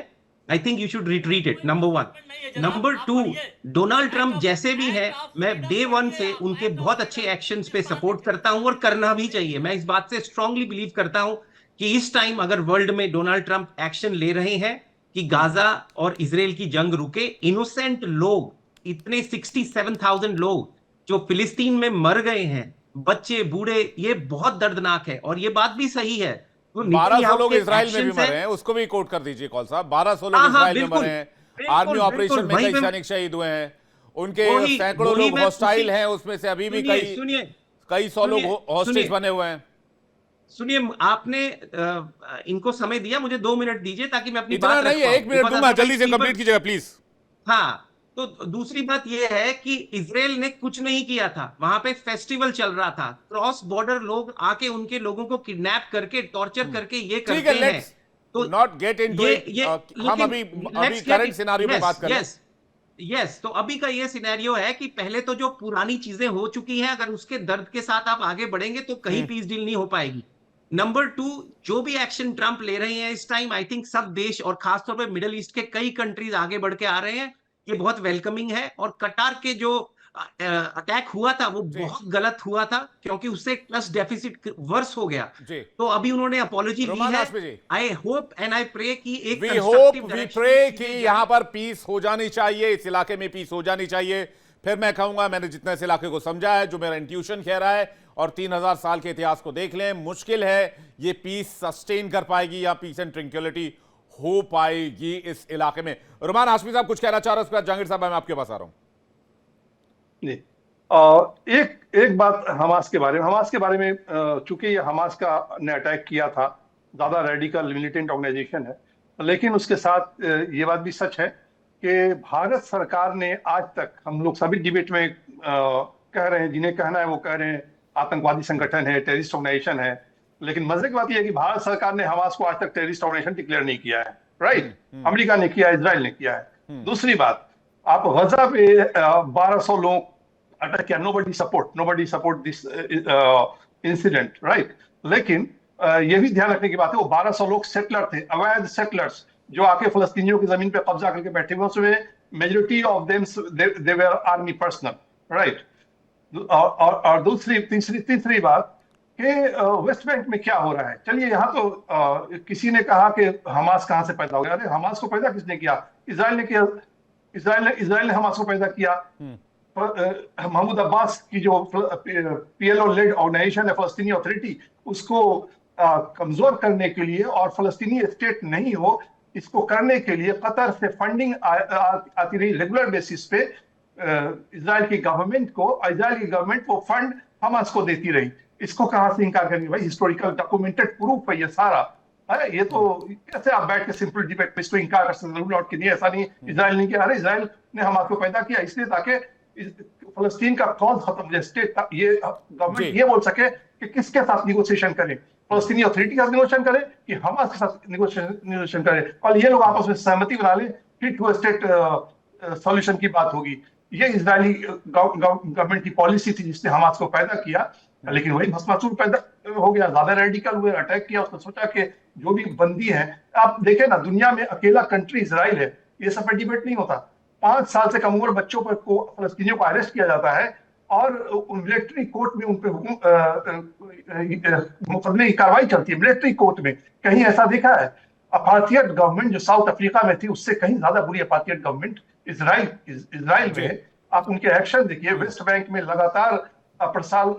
[SPEAKER 2] I think you should retreat it, number 1। Number 2, Donald Trump जैसे भी है, मैं डे 1 से उनके बहुत अच्छे एक्शंस पे सपोर्ट करता हूं और करना भी चाहिए। मैं इस बात से स्ट्रांगली बिलीव करता हूं कि इस टाइम अगर वर्ल्ड में डोनाल्ड ट्रंप एक्शन ले रहे हैं कि गाजा और इजराइल की जंग रुके, इनोसेंट लोग, इतने 67,000 लोग जो फिलिस्तीन में मर गए हैं, बच्चे बूढ़े, ये बहुत दर्दनाक है। और ये बात भी सही है,
[SPEAKER 1] 1200 लोग इजराइल में भी मरे हैं, उसको भी कोट कर दीजिए कॉल साहब। 1200 लोग इजराइल में मरे हैं, आर्मी ऑपरेशन में कई सैनिक शहीद हुए हैं, उनके सैकड़ों लोग हॉस्टाइल हैं, उसमें से अभी भी कई सौ लोग हॉस्टेज बने हुए हैं।
[SPEAKER 2] सुनिए, आपने इनको समय दिया, मुझे 2 मिनट दीजिए ताकि मैं अपनी
[SPEAKER 1] बात नहीं है, 1 मिनट दूंगा, जल्दी से कंप्लीट कीजिएगा प्लीज।
[SPEAKER 2] हाँ, तो दूसरी बात यह है कि इजराइल ने कुछ नहीं किया था, वहां पे फेस्टिवल चल रहा था। क्रॉस बॉर्डर लोग आके उनके लोगों को किडनैप करके, टॉर्चर करके ये करते हैं।
[SPEAKER 1] तो नॉट गेट इनटू इट, हम अभी करंट सिनेरियो में बात कर रहे हैं।
[SPEAKER 2] यस, तो अभी का ये सिनेरियो है कि पहले तो जो पुरानी चीजें हो चुकी हैं, अगर उसके दर्द के साथ आप आगे बढ़ेंगे तो कहीं पीस डील नहीं हो पाएगी। नंबर 2, जो भी एक्शन ट्रंप ले रहे हैं इस टाइम, आई थिंक सब देश और खासतौर पर मिडिल ईस्ट के कई कंट्रीज आगे बढ़ के आ रहे हैं, ये बहुत वेलकमिंग है। और कतार के जो अटैक हुआ था वो बहुत गलत हुआ था, क्योंकि उससे ट्रस्ट डेफिसिट वर्स हो गया। तो अभी उन्होंने अपॉलॉजी दी है। I hope and I pray कि एक
[SPEAKER 1] वी होप वी प्रे कि यहाँ पर पीस हो जानी चाहिए, इस इलाके में पीस हो जानी चाहिए। फिर मैं कहूंगा, मैंने जितना इस इलाके को समझा है, जो मेरा इंट्यूशन कह रहा है, और 3000 साल के इतिहास को देख लें, मुश्किल है ये पीस सस्टेन कर पाएगी या पीस एंड ट्रैंक्विलिटी हो पाएगी इस इलाके में। रुमान हाशमी साहब कुछ कहना चाह रहे हैं, उसके बाद जहांगीर साहब मैं आपके पास आ रहा हूं।
[SPEAKER 6] एक बात हमास के बारे में, चूंकि ये हमास का ने अटैक किया था, ज्यादा रेडिकल मिलिटेंट ऑर्गेनाइजेशन है, लेकिन उसके साथ ये बात भी सच है कि भारत सरकार ने आज तक, हम लोग सभी डिबेट में कह रहे हैं, जिन्हें कहना है वो कह रहे हैं आतंकवादी संगठन है, टेररिस्ट ऑर्गेनाइजेशन है, लेकिन मजे की बात यह है कि भारत सरकार ने हमास को आज तक टेररिस्ट ऑर्गेनाइजेशन डिक्लेयर नहीं किया है। राइट, अमेरिका ने किया, इजराइल ने किया है। दूसरी बात, आप गजा पे 1200 लोग अटैक किया, nobody support this incident, right. लेकिन यह भी ध्यान रखने की बात है, वो 1200 लोग सेटलर थे, अवैध सेटलर्स, जो आके फलस्तीनियों की जमीन पे कब्जा करके बैठे हुए, उसमें majority of them they were army personnel, right. और दूसरी तीसरी तीसरी बात कि वेस्ट बैंक में क्या हो रहा है। चलिए यहाँ तो किसी ने कहा कि हमास कहाँ से पैदा हो गया। अरे हमास को पैदा किसने किया? इसराइल ने किया। इसराइल ने हमास को पैदा किया। महमूद अब्बास की जो PLO लेड ऑर्गेनाइजेशन है, फलस्तीनी अथॉरिटी, उसको कमजोर करने के लिए और फलस्तीनी स्टेट नहीं हो, इसको करने के लिए कतर से फंडिंग आती रही रेगुलर बेसिस पे। इजराइल की गवर्नमेंट वो फंड हमास को देती रही। इसको कहां से इनकार करेंगे भाई? हिस्टोरिकल डॉक्यूमेंटेड प्रूफ है ये सारा। है ये तो कैसे आप बैठ के सिंपल डिबेट में इसको इनकार कर सकते? रूल आउट नहीं, ऐसा नहीं इजराइल नहीं किया। अरे इजराइल ने हमास को पैदा किया इसलिए ताकि फलस्तीन का कौज खत्म हो जाए, स्टेट ये गवर्नमेंट ये बोल सके कि किसके साथ निगोशिएशन करें, फलस्तीनी अथॉरिटी के साथ निगोशिएशन करे कि हमास के साथ निगोशिएशन करे, और ये लोग आपस में सहमति बना ले, फिर टू स्टेट सॉल्यूशन की बात होगी। ये इजरायली गवर्नमेंट की पॉलिसी थी जिसने हमास को पैदा किया, लेकिन वही भस्मासुर पैदा हो गया, ज्यादा रेडिकल हुए, अटैक किया। उसने सोचा कि जो भी बंदी है, आप देखें ना, दुनिया में अकेला कंट्री इजराइल है, ये सब पे डिबेट नहीं होता। 5 साल से कम उम्र बच्चों पर फलस्तीनियों को अरेस्ट किया जाता है और मिलिट्री कोर्ट में उन पर मुकदमे की कार्रवाई चलती है मिलिट्री कोर्ट में। कहीं ऐसा देखा है? अपार्थियड गवर्नमेंट जो साउथ अफ्रीका में थी, उससे कहीं ज्यादा बुरी अपार्थियड गवर्नमेंट इजराइल में है। आप उनके एक्शन देखिए। वेस्ट बैंक में लगातार साल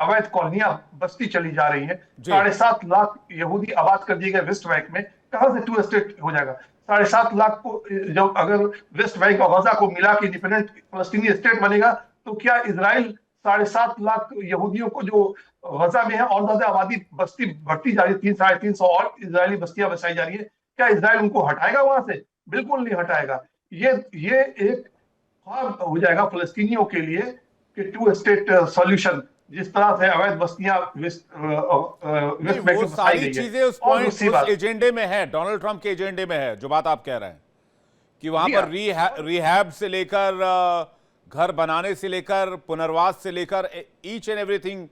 [SPEAKER 6] अवैध कॉलोनियां बस्ती चली जा रही है। 7.5 लाख यहूदी आबाद कर दिए गए वेस्ट बैंक में। कहां से टू स्टेट हो जाएगा? 7.5 लाख को जब अगर वेस्ट बैंक और गजा को मिला के इंडिपेंडेंट फलस्तीनी स्टेट बनेगा, तो क्या इजराइल 7.5 लाख यहूदियों को जो गजा में है और ज्यादा आबादी बस्ती बढ़ती जा रही है, 300-350 और इजरायली बस्तियां बसाई जा रही है, क्या इजराइल उनको हटाएगा वहां से? बिल्कुल नहीं हटाएगा। ये एक ख्वाब हो जाएगा फलस्तीनियों के लिए कि टू स्टेट सॉल्यूशन, जिस तरह से अवैध बस्तियां वेस्ट बैंक में बसाई गई है।
[SPEAKER 1] चीजें उस पॉइंट, उस एजेंडे में है, डोनाल्ड ट्रंप के एजेंडे में है, जो बात आप कह रहे हैं कि वहां पर रिहैब से लेकर घर बनाने से लेकर पुनर्वास से लेकर ईच एंड एवरीथिंग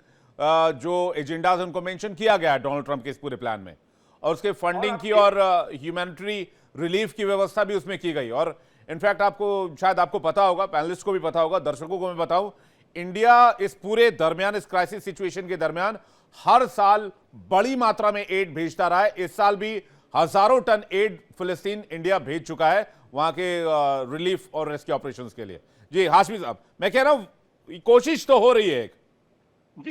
[SPEAKER 1] जो एजेंडाज उनको मेंशन किया गया है डोनाल्ड ट्रंप के इस पूरे प्लान में, और उसके फंडिंग की और ह्यूमैनिटरी रिलीफ की व्यवस्था भी उसमें की गई। और इनफैक्ट आपको शायद आपको पता होगा, पैनलिस्ट को भी पता होगा, दर्शकों को मैं बताऊं, इंडिया इस पूरे दरमियान, इस क्राइसिस सिचुएशन के दरमियान हर साल बड़ी मात्रा में एड भेजता रहा है। इस साल भी हजारों टन एड फिलिस्तीन इंडिया भेज चुका है वहां के रिलीफ और रेस्क्यू ऑपरेशंस के लिए। जी हाशमी साहब, मैं कह रहा हूं कोशिश तो हो रही है
[SPEAKER 6] जी।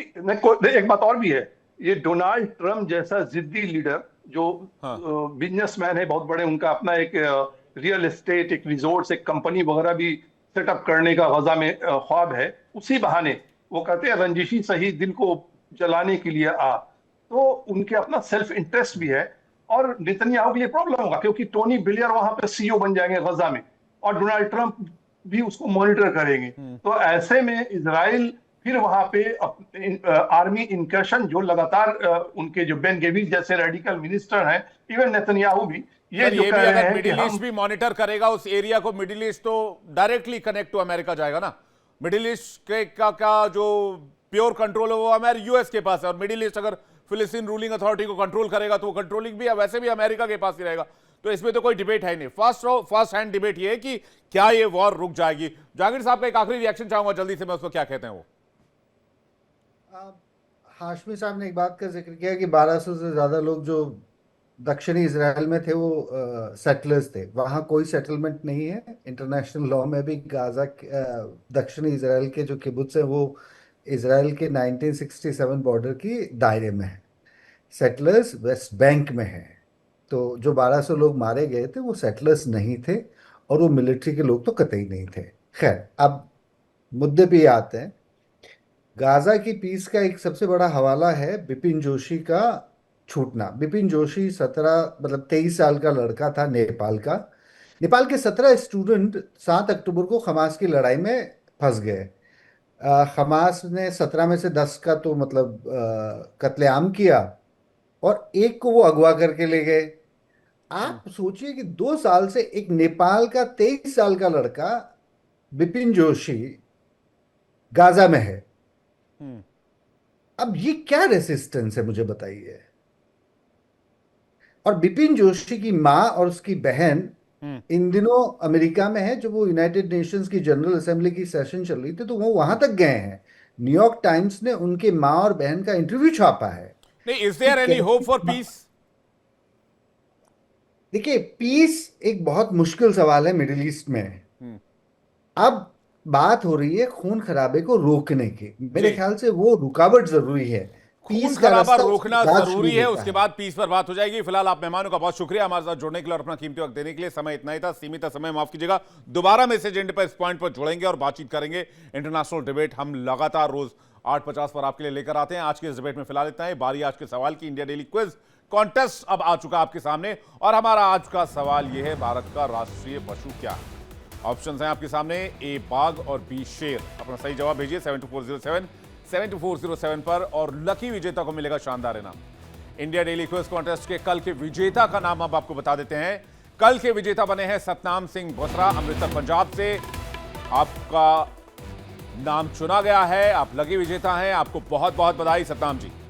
[SPEAKER 6] एक बात और भी है, ये डोनाल्ड ट्रंप जैसा जिद्दी लीडर जो बिजनेसमैन है बहुत बड़े, उनका अपना एक रियल एस्टेट, एक रिजोर्ट्स, एक कंपनी वगैरह भी सेटअप करने का गजा में ख्वाब है। उसी बहाने वो कहते हैं रंजिशी सही दिल को जलाने के लिए आ, तो उनके अपना सेल्फ इंटरेस्ट भी है। और नेतन्याहू के लिए प्रॉब्लम होगा क्योंकि टोनी ब्लेयर वहां पे CEO बन जाएंगे गजा में, और डोनाल्ड ट्रंप भी उसको मॉनिटर करेंगे। तो ऐसे में इजराइल फिर वहां पे आर्मी इंकर्शन, जो लगातार उनके जो बेन गेविस जैसे रेडिकल मिनिस्टर हैं, इवन नेतन्याहू भी ये जो कह रहे हैं कि
[SPEAKER 1] मिडिल ईस्ट भी मॉनिटर करेगा उस एरिया को, मिडिल ईस्ट तो डायरेक्टली कनेक्ट टू अमेरिका जाएगा ना। मिडिल ईस्ट का जो प्योर कंट्रोल है वो यूएस के पास है, और मिडिल ईस्ट अगर फिलिस्तीन रूलिंग अथॉरिटी को कंट्रोल करेगा तो वो कंट्रोलिंग भी वैसे भी अमेरिका के पास ही रहेगा। तो इसमें तो कोई डिबेट है नहीं। फर्स्ट हैंड डिबेट ये है कि क्या ये वॉर रुक जाएगी। जहांगीर साहब का एक आखिरी रिएक्शन चाहूंगा जल्दी से, मैं उसको क्या कहते हैं वो।
[SPEAKER 5] हाशमी साहब ने एक बात का जिक्र किया कि 1200 से ज्यादा लोग जो दक्षिणी इजराइल में थे वो सेटलर्स थे। वहाँ कोई सेटलमेंट नहीं है। इंटरनेशनल लॉ में भी गाजा दक्षिणी इजराइल के जो किबुत्स हैं वो इजराइल के 1967 बॉर्डर की दायरे में है। सेटलर्स वेस्ट बैंक में है। तो जो 1200 लोग मारे गए थे वो सेटलर्स नहीं थे, और वो मिलिट्री के लोग तो कतई नहीं थे। खैर, अब मुद्दे पे आते हैं। गाजा की पीस का एक सबसे बड़ा हवाला है बिपिन जोशी का छूटना। बिपिन जोशी 23 साल का लड़का था, नेपाल का। नेपाल के 17 स्टूडेंट 7 अक्टूबर को हमास की लड़ाई में फंस गए। हमास ने 17 में से 10 का तो कत्लेआम किया, और एक को वो अगवा करके ले गए। आप सोचिए कि 2 साल से एक नेपाल का 23 साल का लड़का बिपिन जोशी गाजा में है। अब ये क्या रेसिस्टेंस है, मुझे बताइए। और बिपिन जोशी की माँ और उसकी बहन इन दिनों अमेरिका में है, जो वो यूनाइटेड नेशंस की जनरल असेंबली की सेशन चल रही थी, तो वो वहां तक गए हैं। न्यूयॉर्क टाइम्स ने उनके माँ और बहन का इंटरव्यू छापा है
[SPEAKER 1] नहीं, इज
[SPEAKER 5] कि
[SPEAKER 1] देयर एनी होप
[SPEAKER 5] कैसे।
[SPEAKER 1] For piece?
[SPEAKER 5] देखिए, पीस एक बहुत मुश्किल सवाल है मिडिल ईस्ट में। अब बात हो रही है खून खराबे को रोकने की। मेरे
[SPEAKER 1] जी।
[SPEAKER 5] ख्याल से वो रुकावट जरूरी है।
[SPEAKER 1] खून
[SPEAKER 5] पीस का
[SPEAKER 1] खराबा
[SPEAKER 5] रास्ता उसके
[SPEAKER 1] रोकना
[SPEAKER 5] बाद
[SPEAKER 1] जरूरी
[SPEAKER 5] शुरू
[SPEAKER 1] है,
[SPEAKER 5] होता
[SPEAKER 1] उसके बाद पीस पर बात हो जाएगी। फिलहाल आप मेहमानों का बहुत शुक्रिया हमारे साथ जुड़ने के लिए और अपना कीमती वक्त देने के लिए। समय इतना ही था, सीमित समय, माफ कीजिएगा। दोबारा मैसेज एंड पर इस पॉइंट पर जुड़ेंगे और बातचीत करेंगे। इंटरनेशनल डिबेट हम लगातार रोज 8:50 पर आपके लिए लेकर आते हैं। आज के इस डिबेट में फिलहाल इतना है। बारी आज के सवाल की। इंडिया डेली क्विज कॉन्टेस्ट अब आ चुका आपके सामने और हमारा आज का सवाल यह है, भारत का राष्ट्रीय पशु क्या है? ऑप्शंस हैं आपके सामने, ए बाघ और बी शेर। अपना सही जवाब भेजिए 72407 पर और लकी विजेता को मिलेगा शानदार इनाम। इंडिया डेली क्विज कॉन्टेस्ट के कल के विजेता का नाम अब आपको बता देते हैं। कल के विजेता बने हैं सतनाम सिंह बोसरा, अमृतसर पंजाब से। आपका नाम चुना गया है, आप लकी विजेता हैं। आपको बहुत बहुत बधाई सतनाम जी।